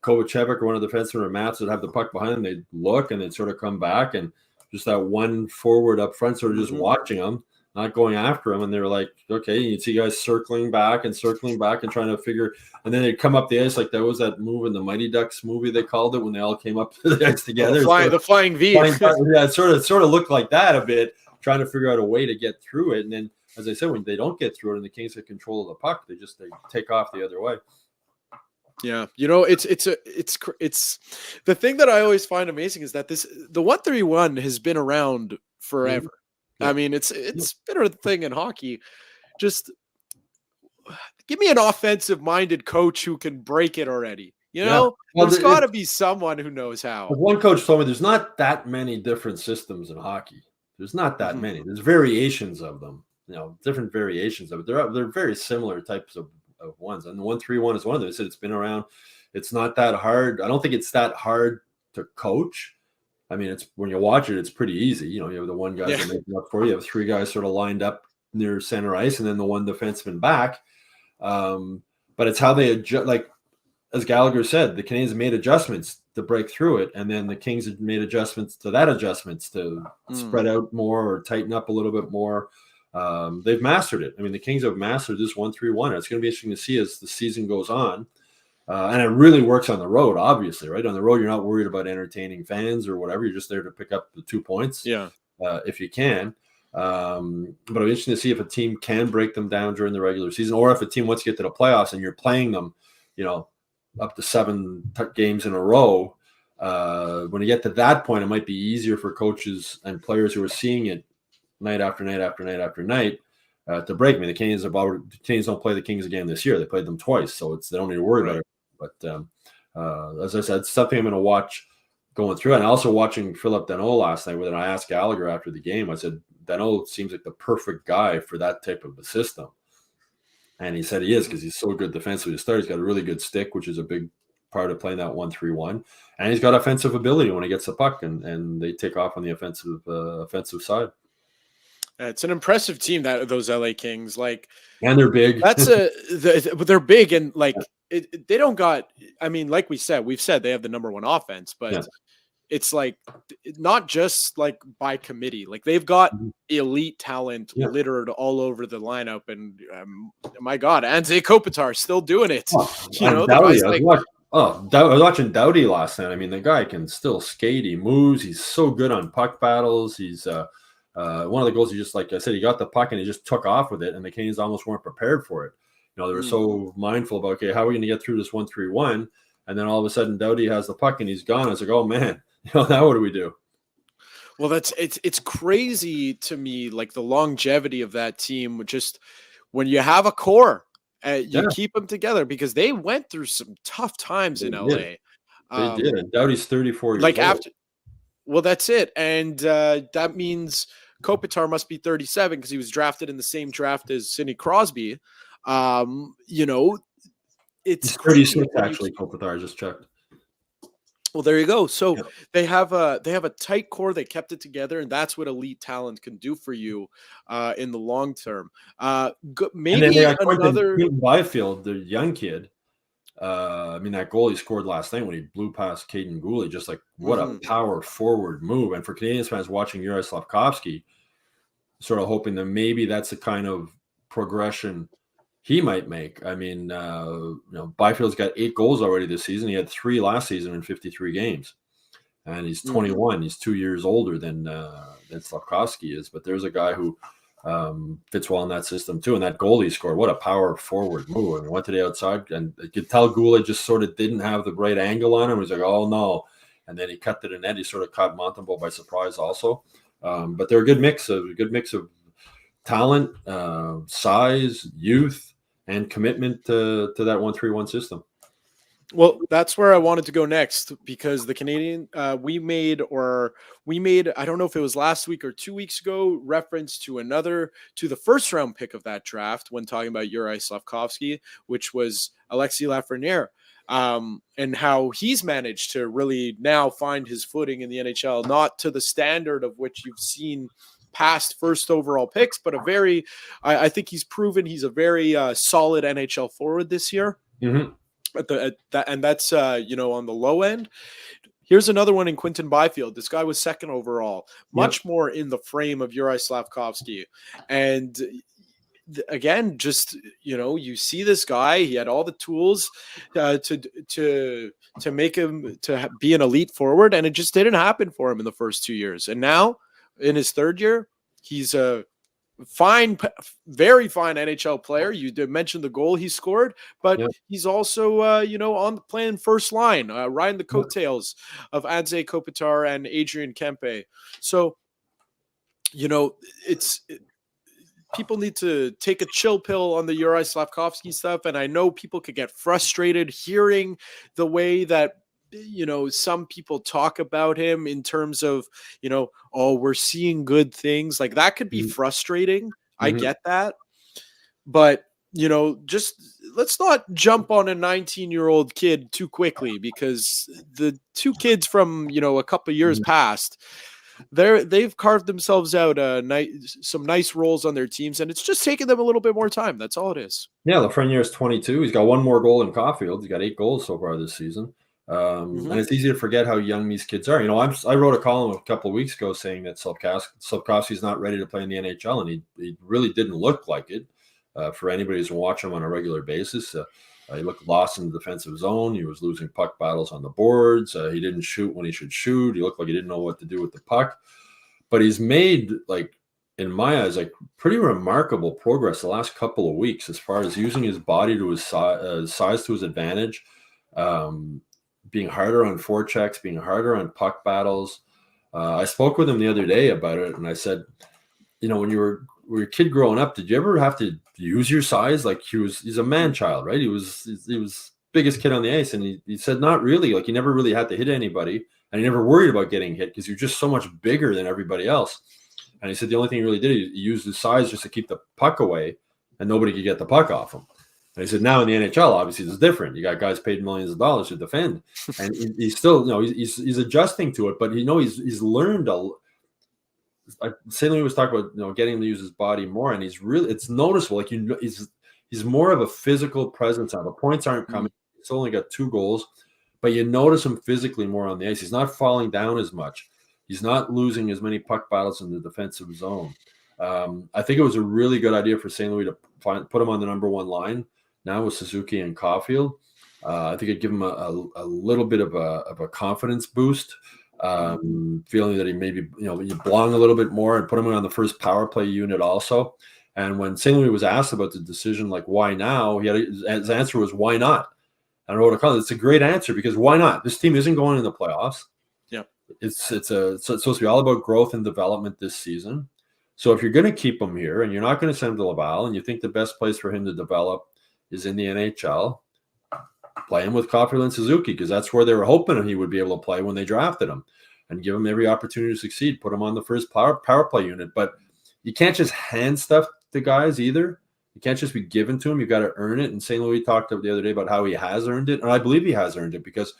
Kovacevic or one of the defensemen or Mats would have the puck behind them. They'd look and they'd sort of come back, and just that one forward up front sort of just watching them, not going after them. And they were like, okay, you'd see guys circling back and trying to figure. And then they'd come up the ice like that was that move in the Mighty Ducks movie, they called it, when they all came up to the ice together. The flying V. Yeah, it sort of looked like that a bit, trying to figure out a way to get through it. And then, as I said, when they don't get through it and the Kings get control of the puck, they take off the other way. Yeah, it's the thing that I always find amazing is that the 1-3-1 has been around forever. I mean, it's been a thing in hockey. Just give me an offensive minded coach who can break it already. Well, there's got to be someone who knows how. One coach told me there's not that many different systems in hockey. There's not that many. There's variations of them. Different variations of it. They're very similar types of ones, and the 1-3-1 is one of them. They said it's been around. It's not that hard. I don't think it's that hard to coach. I mean, it's when you watch it, it's pretty easy. You have the one guy that makes it up for you. You have 3 guys sort of lined up near center ice, and then the one defenseman back. But it's how they adjust. Like as Gallagher said, the Canadiens made adjustments to break through it, and then the Kings had made adjustments to spread out more or tighten up a little bit more. They've mastered it. I mean, the Kings have mastered this 1-3-1. It's going to be interesting to see as the season goes on. And it really works on the road, obviously, right? On the road, you're not worried about entertaining fans or whatever. You're just there to pick up the 2 points if you can. But it'll be interesting to see if a team can break them down during the regular season, or if a team wants to get to the playoffs and you're playing them, up to 7 games in a row. When you get to that point, it might be easier for coaches and players who are seeing it night after night after night after night to break. I mean, the Canadiens don't play the Kings again this year. They played them twice, so they don't need to worry about it. But as I said, it's something I'm going to watch going through. And also watching Philip Danault last night, when I asked Gallagher after the game, I said, Danault seems like the perfect guy for that type of a system. And he said he is, because he's so good defensively to start. He's got a really good stick, which is a big part of playing that 1-3-1. And he's got offensive ability when he gets the puck, and they take off on the offensive side. It's an impressive team, those LA Kings, and they're big. They're big, and they don't got. I mean, like we've said they have the number 1 offense, but it's not just by committee. They've got elite talent littered all over the lineup, and my God, Anze Kopitar still doing it. I was watching Doughty last night. I mean, the guy can still skate. He moves. He's so good on puck battles. He's one of the goals, he just, like I said, he got the puck and he just took off with it, and the Canadiens almost weren't prepared for it. They were so mindful about, okay, how are we going to get through this 1-3-1? And then all of a sudden, Doughty has the puck and he's gone. I was like, oh man, now what do we do? Well, it's crazy to me, the longevity of that team. Just when you have a core, you keep them together, because they went through some tough times in LA. They did. And Doughty's 34 years old. Well, that's it. And that means Kopitar must be 37, because he was drafted in the same draft as Sidney Crosby. It's He's 36, actually, Kopitar. I just checked. Well, there you go. So Yeah. they have a tight core. They kept it together, and that's what elite talent can do for you in the long term. And then they Maybe got another. Quinton Byfield, the young kid. I mean, that goal he scored last night when he blew past Caden Gooley, just like what a power forward move. And for Canadiens fans watching Juraj Slafkosvky, sort of hoping that maybe that's the kind of progression he might make. I mean, Byfield's got 8 goals already this season. He had 3 last season in 53 games, and he's 21. He's 2 years older than Slafkovsky is. But there's a guy who fits well in that system too. And that goal he scored, what a power forward move! I mean, went to the outside, and you could tell Goulet just sort of didn't have the right angle on him. He was like, oh no, and then he cut to the net. He sort of caught Montembeault by surprise also. But they're a good mix of talent, size, youth, and commitment to that 1-3-1 system. Well, that's where I wanted to go next, because the Canadian we made I don't know if it was last week or 2 weeks ago, reference to the first round pick of that draft when talking about Juraj Slafkosvky, which was Alexis Lafreniere, and how he's managed to really now find his footing in the NHL, not to the standard of which you've seen past first overall picks, but I think he's proven he's a very solid NHL forward this year. Mm-hmm. And that's on the low end. Here's another one in Quinton Byfield. This guy was second overall, much more in the frame of Juraj Slafkosvky. And again, just you see this guy. He had all the tools to make him to be an elite forward, and it just didn't happen for him in the first 2 years. And now in his third year, he's a very fine NHL player. You did mention the goal he scored, but he's also, on the playing first line, riding the coattails of Andrzej Kopitar and Adrian Kempe. So, people need to take a chill pill on the Juraj Slafkosvky stuff. And I know people could get frustrated hearing the way that, some people talk about him in terms of, we're seeing good things. Like, that could be frustrating. I get that. But, just let's not jump on a 19-year-old kid too quickly, because the two kids from, a couple of years past, they've carved themselves out some nice roles on their teams, and it's just taken them a little bit more time. That's all it is. Yeah, Lafreniere is 22. He's got 1 more goal in Caulfield. He's got 8 goals so far this season. And it's easy to forget how young these kids are. I wrote a column a couple of weeks ago saying that Slafkovsky's not ready to play in the NHL, and he really didn't look like it for anybody who's watching him on a regular basis. He looked lost in the defensive zone. He was losing puck battles on the boards. He didn't shoot when he should shoot. He looked like he didn't know what to do with the puck. But he's made, in my eyes, pretty remarkable progress the last couple of weeks as far as using his body to his size to his advantage. Being harder on forechecks, being harder on puck battles. I spoke with him the other day about it, and I said, when you were a kid growing up, did you ever have to use your size? He's a man child, right? He was biggest kid on the ice, and he said not really. He never really had to hit anybody, and he never worried about getting hit because you're just so much bigger than everybody else. And he said the only thing he really did, he used his size just to keep the puck away, and nobody could get the puck off him. And he said, now in the NHL, obviously, it's different. You got guys paid millions of dollars to defend, and he's still, he's adjusting to it. But he's learned St. Louis was talking about getting him to use his body more, and it's noticeable. He's more of a physical presence now. The points aren't coming. He's only got 2 goals, but you notice him physically more on the ice. He's not falling down as much. He's not losing as many puck battles in the defensive zone. I think it was a really good idea for St. Louis to put him on the number 1 line now with Suzuki and Caulfield. I think it'd give him a little bit of a confidence boost, feeling that he maybe you belong a little bit more, and put him on the first power play unit also. And when St. Louis was asked about the decision, why now, his answer was, why not? And I wrote a column. It's a great answer, because why not? This team isn't going in the playoffs. Yeah, it's supposed to be all about growth and development this season. So if you're going to keep him here and you're not going to send him to Laval, and you think the best place for him to develop is in the NHL, play him with Caulfield and Suzuki, because that's where they were hoping he would be able to play when they drafted him, and give him every opportunity to succeed. Put him on the first power play unit. But you can't just hand stuff to guys either. You can't just be given to him. You've got to earn it. And St. Louis talked the other day about how he has earned it, and I believe he has earned it, because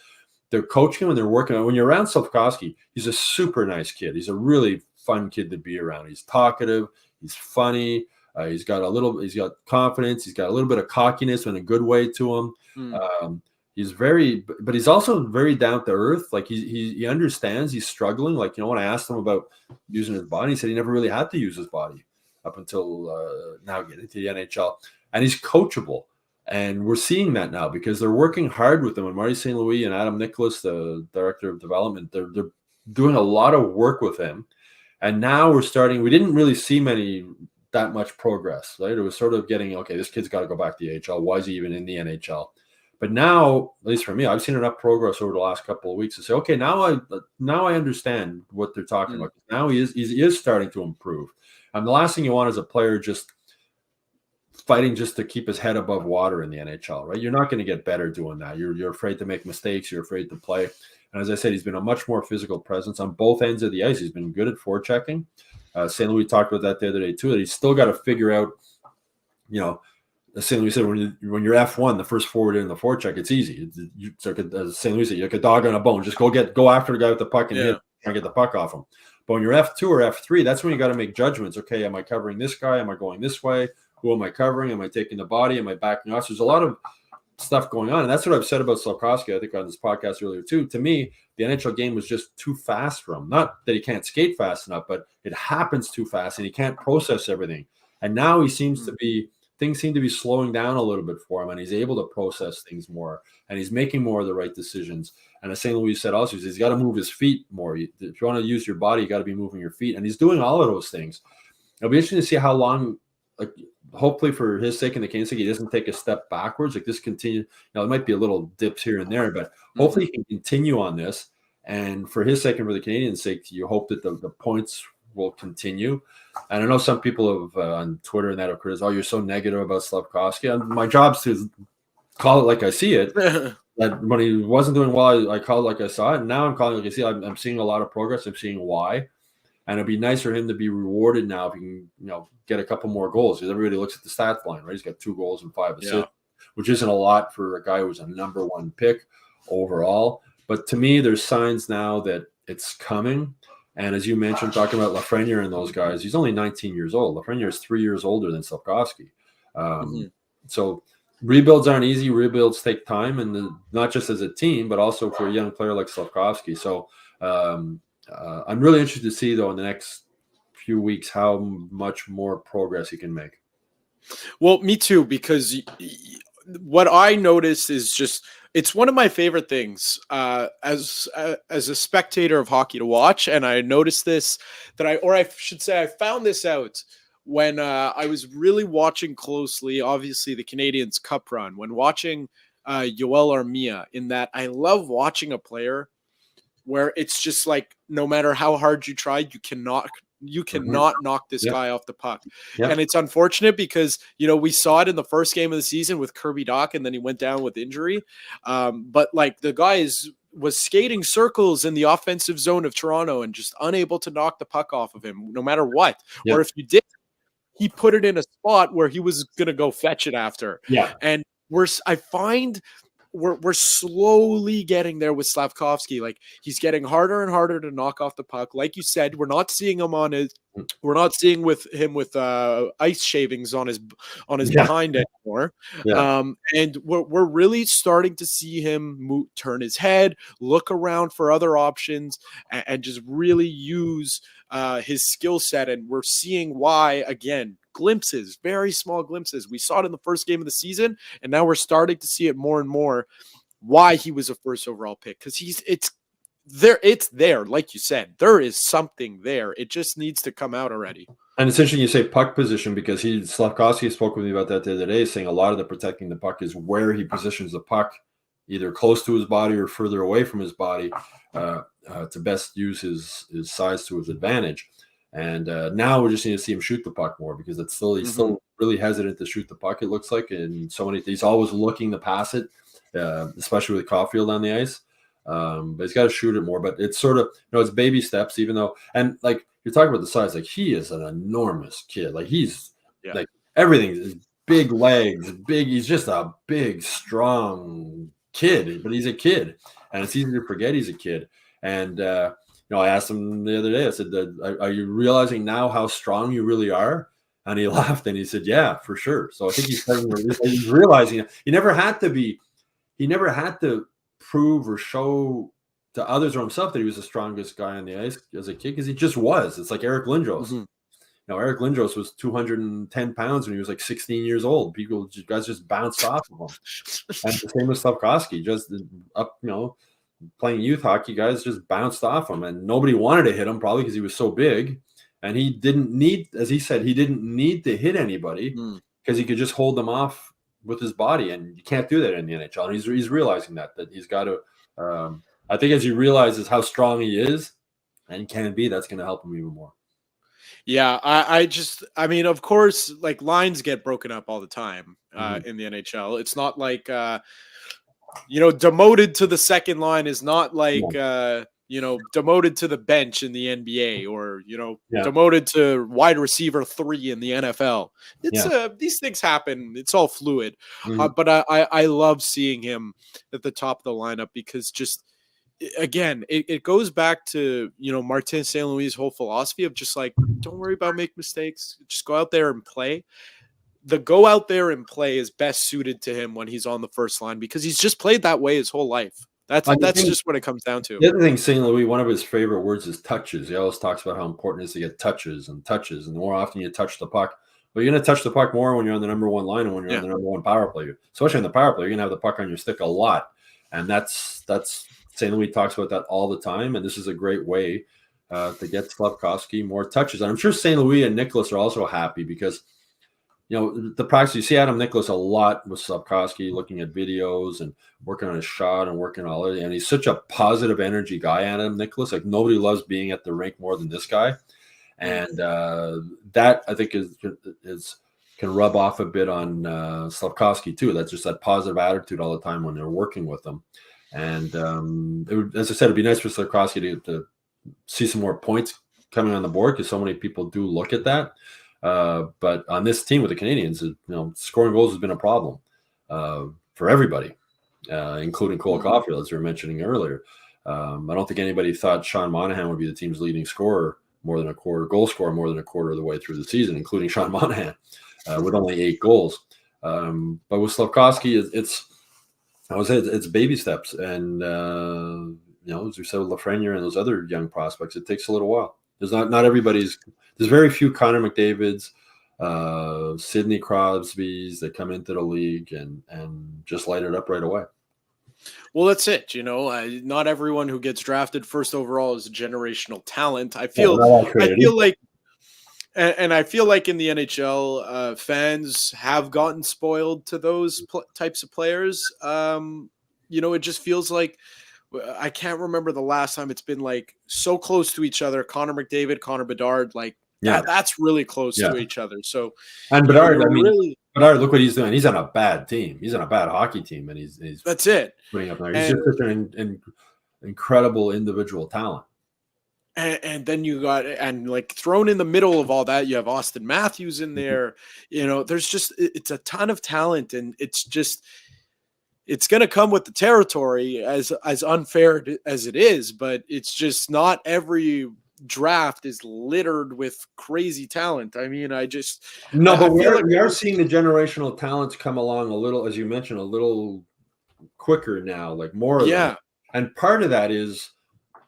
they're coaching him and they're working on. When you're around Slafkovsky, he's a super nice kid. He's a really fun kid to be around. He's talkative. He's funny. He's got confidence. He's got a little bit of cockiness in a good way to him. But he's also very down to earth. Like he understands he's struggling. Like, when I asked him about using his body, he said he never really had to use his body up until now getting to the NHL. And he's coachable. And we're seeing that now because they're working hard with him. And Marty St. Louis and Adam Nicholas, the director of development, they're doing a lot of work with him. And now we didn't really see that much progress, right? It was sort of getting, okay, this kid's got to go back to the AHL. Why is he even in the NHL? But now, at least for me, I've seen enough progress over the last couple of weeks to say, okay, now I understand what they're talking about. Now he is starting to improve. And the last thing you want is a player just fighting just to keep his head above water in the NHL, right? You're not going to get better doing that. You're afraid to make mistakes. You're afraid to play. And as I said, he's been a much more physical presence on both ends of the ice. He's been good at forechecking. St. Louis talked about that the other day too, that he's still got to figure out, St. Louis said when you're F1, the first forward in the forecheck, it's easy. As St. Louis said, you're like a dog on a bone. Just go after the guy with the puck and hit, try and get the puck off him. But when you're F2 or F3, that's when you got to make judgments. Okay, am I covering this guy? Am I going this way? Who am I covering? Am I taking the body? Am I backing off? So there's a lot of stuff going on. And that's what I've said about Slafkovsky, I think, on this podcast earlier too. To me, the NHL game was just too fast for him. Not that he can't skate fast enough, but it happens too fast and he can't process everything. And now he seems to be – things seem to be slowing down a little bit for him, and he's able to process things more, and he's making more of the right decisions. And as St. Louis said also, he's got to move his feet more. If you want to use your body, you got to be moving your feet. And he's doing all of those things. It'll be interesting to see how long – hopefully for his sake and the Canadiens' sake, he doesn't take a step backwards. Like this continue. There might be a little dips here and there, but hopefully he can continue on this. And for his sake and for the Canadiens' sake, you hope that the points will continue. And I know some people have on Twitter and that have criticized, you're so negative about Slafkovsky. And my job's to call it like I see it. That when he wasn't doing well, I called it like I saw it. And now I'm calling it like I see it. I'm seeing a lot of progress. I'm seeing why. And it'd be nice for him to be rewarded now if he can, get a couple more goals. Because everybody looks at the stats line, right? He's got 2 goals and 5 assists, which isn't a lot for a guy who was a number 1 pick overall. But to me, there's signs now that it's coming. And as you mentioned, talking about Lafreniere and those guys, he's only 19 years old. Lafreniere is 3 years older than Slafkovsky. So rebuilds aren't easy. Rebuilds take time, and not just as a team, but also for a young player like Slafkovsky. So I'm really interested to see, though, in the next few weeks how much more progress he can make. Well, me too, because what I noticed is just it's one of my favorite things as a spectator of hockey to watch. And I noticed this I found this out when I was really watching closely, obviously, the Canadiens Cup run, when watching Yoel Armia, in that I love watching a player where it's just like no matter how hard you try, you cannot knock this guy off the puck. And it's unfortunate because, we saw it in the first game of the season with Kirby Dach, and then he went down with injury. But like the guy was skating circles in the offensive zone of Toronto and just unable to knock the puck off of him no matter what. Or if you did, he put it in a spot where he was going to go fetch it after. And I find we're slowly getting there with Slafkovsky. Like he's getting harder and harder to knock off the puck. Like you said, we're not seeing him with ice shavings on his behind anymore. And we're really starting to see him turn his head, look around for other options, and just really use his skill set. And we're seeing why, again, glimpses, very small glimpses. We saw it in the first game of the season, and now we're starting to see it more and more, why he was a first overall pick. Because it's there, like you said. There is something there. It just needs to come out already. And it's interesting you say puck position, because Slafkovsky spoke with me about that the other day, saying a lot of the protecting the puck is where he positions the puck, either close to his body or further away from his body, to best use his size to his advantage. And now we just need to see him shoot the puck more, because he's still really hesitant to shoot the puck, it looks like. And he's always looking to pass it, especially with Caulfield on the ice. But he's got to shoot it more. But it's sort of, it's baby steps, even though, and like you're talking about the size, like he is an enormous kid. Like he's like everything is big legs, he's just a big, strong kid, but he's a kid, and it's easy to forget he's a kid. And I asked him the other day. I said, "Are you realizing now how strong you really are?" And he laughed and he said, "Yeah, for sure." So I think he's realizing he never had to prove or show to others or himself that he was the strongest guy on the ice as a kid, because he just was. It's like Eric Lindros. Mm-hmm. Eric Lindros was 210 pounds when he was like 16 years old. Guys just bounced off of him. And the same with Slafkovsky, just up, playing youth hockey, guys just bounced off him, and nobody wanted to hit him probably because he was so big. And he didn't need, as he said, he didn't need to hit anybody because he could just hold them off with his body, and you can't do that in the NHL. And he's realizing that he's got to. I think as he realizes how strong he is and can be, that's going to help him even more. Yeah, I mean, of course, like lines get broken up all the time in the NHL. It's not like demoted to the second line is not like demoted to the bench in the NBA, or demoted to wide receiver 3 in the NFL. It's these things happen. It's all fluid. But I love seeing him at the top of the lineup, because just again, it goes back to Martin St. Louis' whole philosophy of just like, don't worry about making mistakes, just go out there and play. The go out there and play is best suited to him when he's on the first line, because he's just played that way his whole life. That's just what it comes down to. The other thing, St. Louis, one of his favorite words is touches. He always talks about how important it is to get touches, and the more often you touch the puck. But you're going to touch the puck more when you're on the number one line and when you're on the number one power play. Especially on the power play, you're going to have the puck on your stick a lot. And that's St. Louis talks about that all the time, and this is a great way to get Slafkovsky more touches. And I'm sure St. Louis and Nicholas are also happy, because the practice, you see Adam Nicholas a lot with Slafkovsky, looking at videos and working on his shot and working on all of it. And he's such a positive energy guy, Adam Nicholas. Like, nobody loves being at the rink more than this guy. And that, I think, can rub off a bit on Slafkovsky too. That's just that positive attitude all the time when they're working with them. And as I said, it'd be nice for Slafkovsky to see some more points coming on the board, because so many people do look at that. But on this team with the Canadiens, scoring goals has been a problem for everybody, including Cole Caulfield, as we were mentioning earlier. I don't think anybody thought Sean Monahan would be the team's leading scorer goal scorer more than a quarter of the way through the season, including Sean Monahan, with only 8 goals. But with Slafkovsky, it's baby steps, and as we said with Lafreniere and those other young prospects, it takes a little while. There's not everybody's. There's very few Connor McDavids, Sidney Crosbys that come into the league and just light it up right away. Well, that's it. Not everyone who gets drafted first overall is a generational talent. I feel like in the NHL, fans have gotten spoiled to those types of players. It just feels like, I can't remember the last time it's been like so close to each other. Connor McDavid, Connor Bedard, that's really close to each other. So, and Bedard, Bedard, look what he's doing. He's on a bad team. He's on a bad hockey team, and he's that's it. Putting up there. He's just such an incredible individual talent. And then you got, and like thrown in the middle of all that, you have Austin Matthews in there. There's just, it's a ton of talent, and it's going to come with the territory, as unfair as it is, but it's just not every draft is littered with crazy talent. I mean, but we are seeing the generational talents come along a little, as you mentioned, a little quicker now, like more of them. And part of that is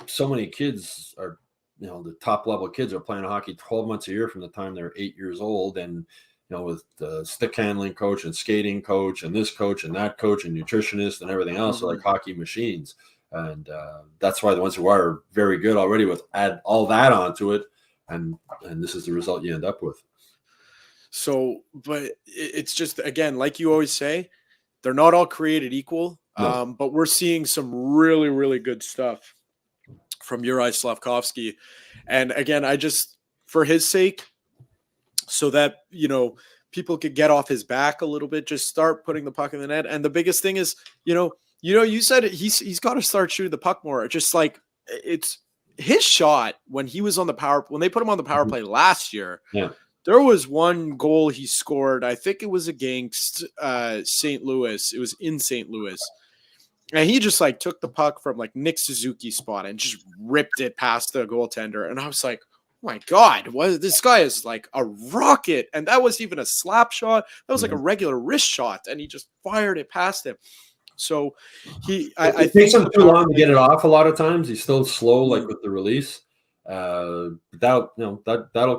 so many kids are, the top level kids are playing hockey 12 months a year from the time they're 8 years old, and with the stick handling coach and skating coach and this coach and that coach and nutritionist and everything else, are like hockey machines. And that's why the ones who are very good already with add all that onto it, and this is the result you end up with. So, but it's just, again, like you always say, they're not all created equal. No. But we're seeing some really, really good stuff from Juraj Slafkosvky. And again, for his sake, so that, people could get off his back a little bit, just start putting the puck in the net. And the biggest thing is, you said it, he's got to start shooting the puck more. Just like, it's his shot when he was on the when they put him on the power play last year. Yeah. There was one goal he scored. I think it was against St. Louis. It was in St. Louis. And he just like took the puck from like Nick Suzuki's spot and just ripped it past the goaltender. And I was like, oh my God, this guy is like a rocket. And that was even a slap shot. That was like a regular wrist shot. And he just fired it past him. So I it takes think him too long to get it off a lot of times. He's still slow, like with the release. That'll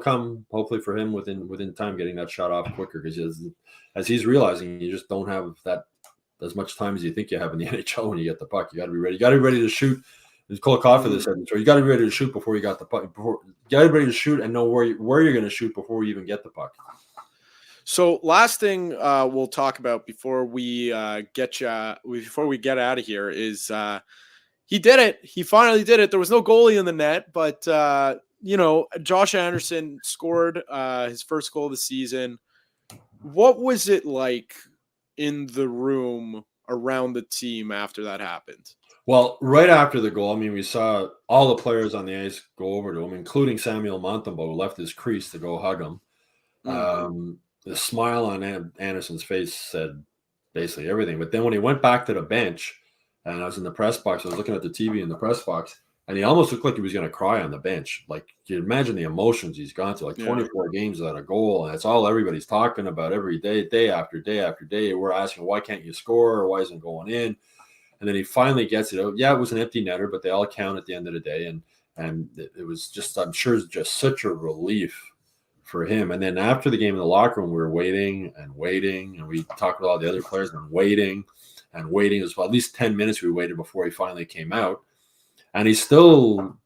come hopefully for him within time, getting that shot off quicker, because as he's realizing, you just don't have that as much time as you think you have in the NHL when you get the puck. You got to be ready. You got to be ready to shoot. There's Cole Coffey that said, so you got to be ready to shoot before you got the puck. You got to be ready to shoot and know where you're going to shoot before you even get the puck. So last thing we'll talk about before we get out of here is he did it. He finally did it. There was no goalie in the net, but Josh Anderson scored his first goal of the season. What was it like in the room around the team after that happened? Well, right after the goal, I mean, we saw all the players on the ice go over to him, including Samuel Montembeault, who left his crease to go hug him. The smile on Anderson's face said basically everything. But then when he went back to the bench, and I was in the press box, I was looking at the TV in the press box, and he almost looked like he was going to cry on the bench. Like, you imagine the emotions he's gone through, like 24 games without a goal, and it's all everybody's talking about every day, day after day after day. We're asking, why can't you score, or why isn't it going in? And then he finally gets it. Yeah, it was an empty netter, but they all count at the end of the day. And it was just, I'm sure, just such a relief for him. And then after the game in the locker room, we were waiting, and we talked with all the other players and waiting. It was at least 10 minutes we waited before he finally came out. And he's still,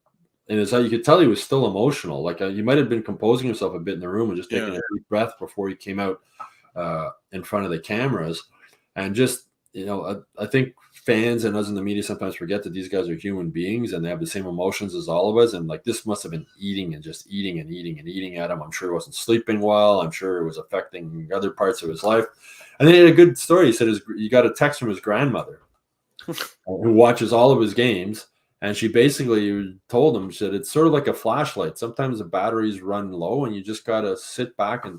and it's how you could tell he was still emotional. Like he might have been composing himself a bit in the room and just taking a deep breath before he came out in front of the cameras. And just, I think fans and us in the media sometimes forget that these guys are human beings and they have the same emotions as all of us. And like, this must have been eating at him. I'm sure he wasn't sleeping well. I'm sure it was affecting other parts of his life. And then he had a good story. He said he got a text from his grandmother who watches all of his games. And she basically told him, she said, it's sort of like a flashlight. Sometimes the batteries run low and you just got to sit back and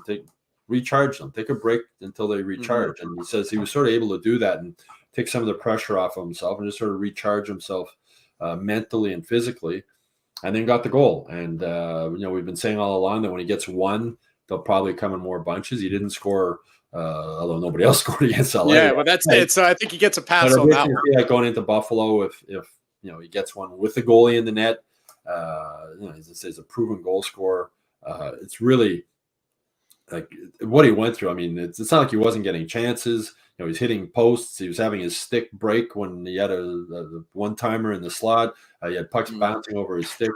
recharge them, take a break until they recharge. And he says he was sort of able to do that and take some of the pressure off of himself and just sort of recharge himself mentally and physically, and then got the goal. And, we've been saying all along that when he gets one, they'll probably come in more bunches. He didn't score, although nobody else scored against LA. Yeah, but that's it. So I think he gets a pass on that one. Yeah, going into Buffalo, if he gets one with the goalie in the net, he's a proven goal scorer. It's really like what he went through. I mean, it's not like he wasn't getting chances. He's hitting posts. He was having his stick break when he had a one-timer in the slot. He had pucks bouncing over his stick.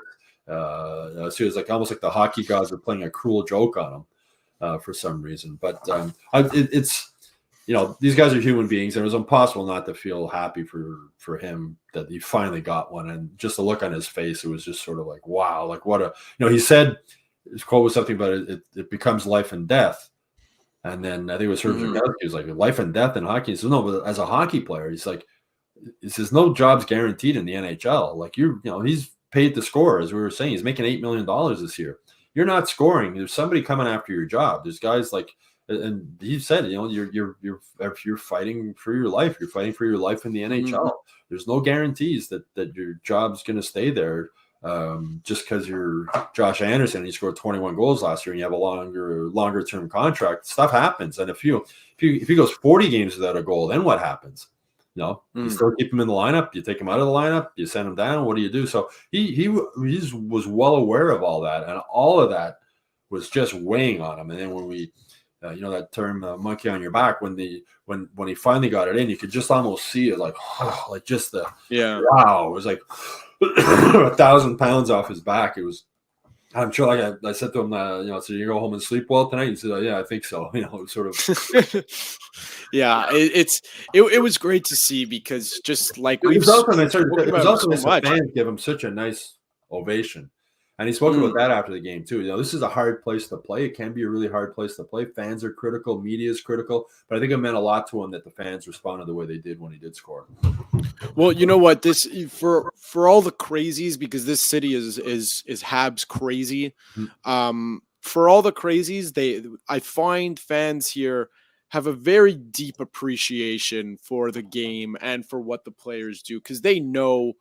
So it was like almost like the hockey gods were playing a cruel joke on him for some reason. But it's these guys are human beings, and it was impossible not to feel happy for him that he finally got one. And just the look on his face, it was just sort of like, wow, like what a, he said, his quote was something about it becomes life and death. And then I think it was Serge Zhekaj, he was like, life and death in hockey. He says, no, but as a hockey player, he says, no job's guaranteed in the NHL. Like he's paid to score, as we were saying. He's making $8 million this year. You're not scoring. There's somebody coming after your job. There's guys like, and he said, you're fighting for your life. You're fighting for your life in the NHL. There's no guarantees that your job's going to stay there. Just because you're Josh Anderson and you scored 21 goals last year and you have a longer term contract, stuff happens. And if he goes 40 games without a goal, then what happens? You still keep him in the lineup, you take him out of the lineup, you send him down. What do you do? So he was well aware of all that, and all of that was just weighing on him. And then when we that term monkey on your back, when he finally got it in, you could just almost see it, like just the wow. It was like 1,000 pounds off his back. It was, I'm sure, like I said to him, so you go home and sleep well tonight? He said, oh, yeah, I think so. It was sort of. Yeah, it was great to see, because just like it was also nice the fans give him such a nice ovation. And he spoke about that after the game too. This is a hard place to play. It can be a really hard place to play. Fans are critical, media is critical, but I think it meant a lot to him that the fans responded the way they did when he did score. Well, you know what? This for all the crazies, because this city is Habs crazy. For all the crazies, I find fans here have a very deep appreciation for the game and for what the players do, because they know,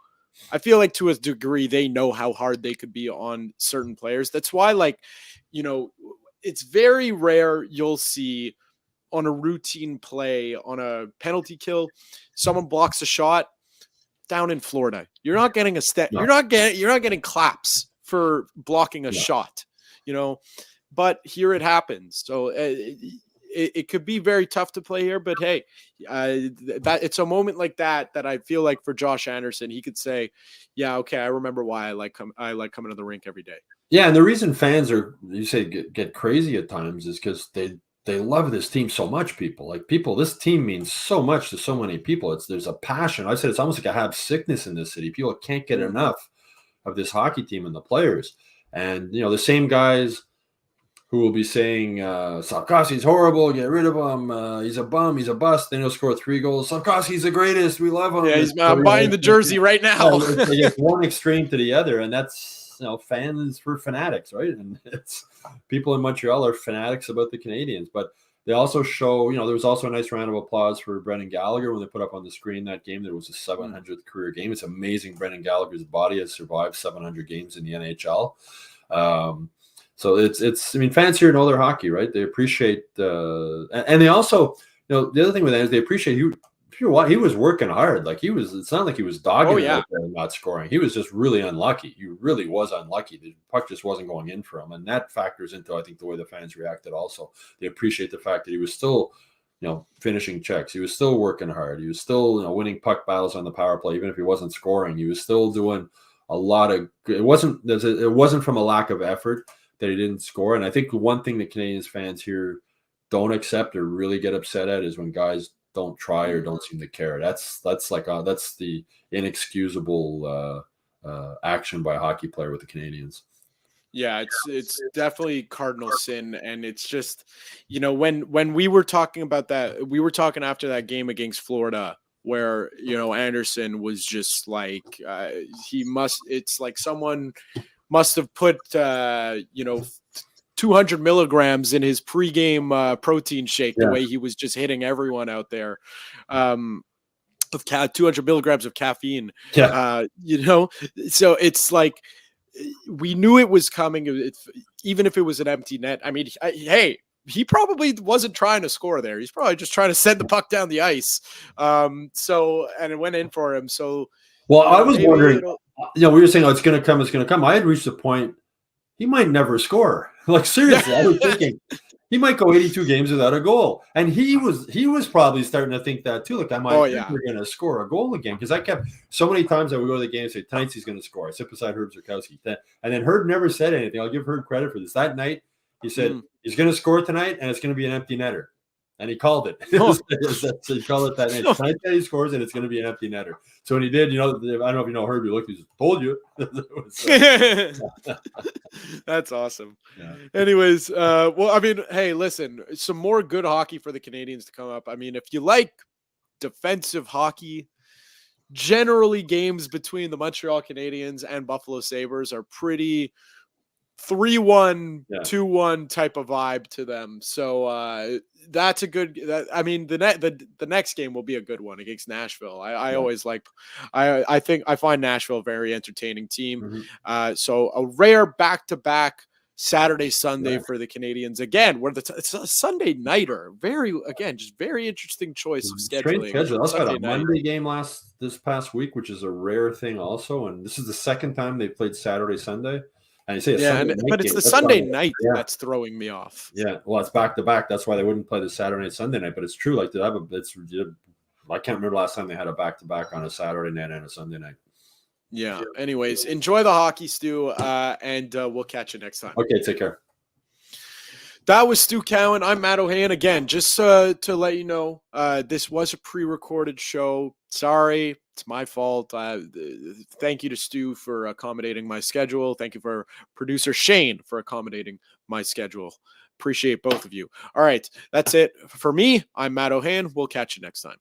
I feel like to a degree, they know how hard they could be on certain players. That's why, like, it's very rare you'll see on a routine play, on a penalty kill, someone blocks a shot down in Florida. You're not getting a step. No. You're not getting claps for blocking a shot, but here it happens. So it could be very tough to play here, but hey, that it's a moment like that I feel like for Josh Anderson, he could say, yeah, okay, I remember why I like coming to the rink every day. Yeah, and the reason fans get crazy at times is because they love this team so much. This team means so much to so many people. There's a passion. I said it's almost like I have sickness in this city. People can't get enough of this hockey team and the players. And the same guys who will be saying Slafkovsky's horrible, get rid of him, he's a bum, he's a bust, then he'll score 3 goals. Slafkovsky's the greatest, we love him. Yeah, I'm buying the jersey right now. They get one extreme to the other, and that's fans for fanatics, right? And it's people in Montreal are fanatics about the Canadiens, but they also show, there was also a nice round of applause for Brendan Gallagher when they put up on the screen that game. There was a 700th career game. It's amazing Brendan Gallagher's body has survived 700 games in the NHL. So it's fans here know their hockey, right? They appreciate and they also, the other thing with that is they appreciate he was working hard. It's not like he was dogging out there and not scoring. He was just really unlucky. He really was unlucky. The puck just wasn't going in for him. And that factors into, I think, the way the fans reacted also. They appreciate the fact that he was still, finishing checks. He was still working hard. He was still, winning puck battles on the power play, even if he wasn't scoring. He was still doing a lot of good. It wasn't from a lack of effort that he didn't score. And I think one thing that Canadiens fans here don't accept or really get upset at is when guys don't try or don't seem to care. That's the inexcusable action by a hockey player with the Canadiens. Yeah, it's definitely cardinal sin, and it's just when we were talking about that, we were talking after that game against Florida where Anderson was just like it's like someone must have put 200 milligrams in his pregame protein shake, the way he was just hitting everyone out there, of 200 milligrams of caffeine. So it's like, we knew it was coming. Even if it was an empty net. I mean, he probably wasn't trying to score there. He's probably just trying to send the puck down the ice. And it went in for him. So, I was wondering, we were saying, it's going to come. I had reached the point he might never score. Like, seriously, I was thinking he might go 82 games without a goal. And he was probably starting to think that too. Like, I might think we're going to score a goal again. Because I kept so many times I would go to the game and say, tonight's he's going to score. I sit beside Arber Xhekaj. And then Herb never said anything. I'll give Herb credit for this. That night, he said, he's going to score tonight, and it's going to be an empty netter. And he called it. So he called it that night. Tonight he scores, and it's going to be an empty netter. So when he did, I don't know if you know Herb, he looked, he just told you. That's awesome. Yeah. Anyways, hey, listen, some more good hockey for the Canadiens to come up. I mean, if you like defensive hockey, generally games between the Montreal Canadiens and Buffalo Sabres are pretty 3-1, 2-1 type of vibe to them. So that's a good. The next game will be a good one against Nashville. I always like. I find Nashville a very entertaining team. Mm-hmm. So a rare back-to-back Saturday Sunday for the Canadiens again. Where it's a Sunday nighter. Very interesting choice of scheduling. Schedule. Also had a Monday game this past week, which is a rare thing also, and this is the second time they played Saturday Sunday. And you say but it's the Sunday night that's throwing me off. Yeah, well, it's back to back. That's why they wouldn't play the Saturday night, Sunday night. But it's true. Like I can't remember last time they had a back to back on a Saturday night and a Sunday night. Yeah. Anyways, enjoy the hockey, Stu, and we'll catch you next time. Okay, take care. That was Stu Cowan. I'm Matt Ohayon. Again, just to let you know, this was a pre-recorded show. Sorry, it's my fault. Thank you to Stu for accommodating my schedule. Thank you for producer Shane for accommodating my schedule. Appreciate both of you. All right, that's it for me. I'm Matt Ohayon. We'll catch you next time.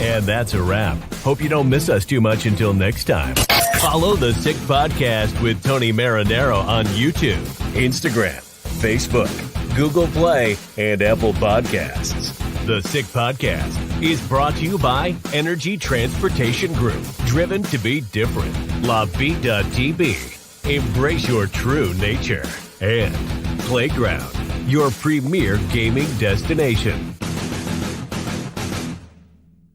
And that's a wrap. Hope you don't miss us too much until next time. Follow the Sick Podcast with Tony Marinaro on YouTube, Instagram, Facebook, Google Play, and Apple Podcasts. The Sick Podcast is brought to you by Energy Transportation Group, driven to be different. LaVie.tv, embrace your true nature. And Playground, your premier gaming destination.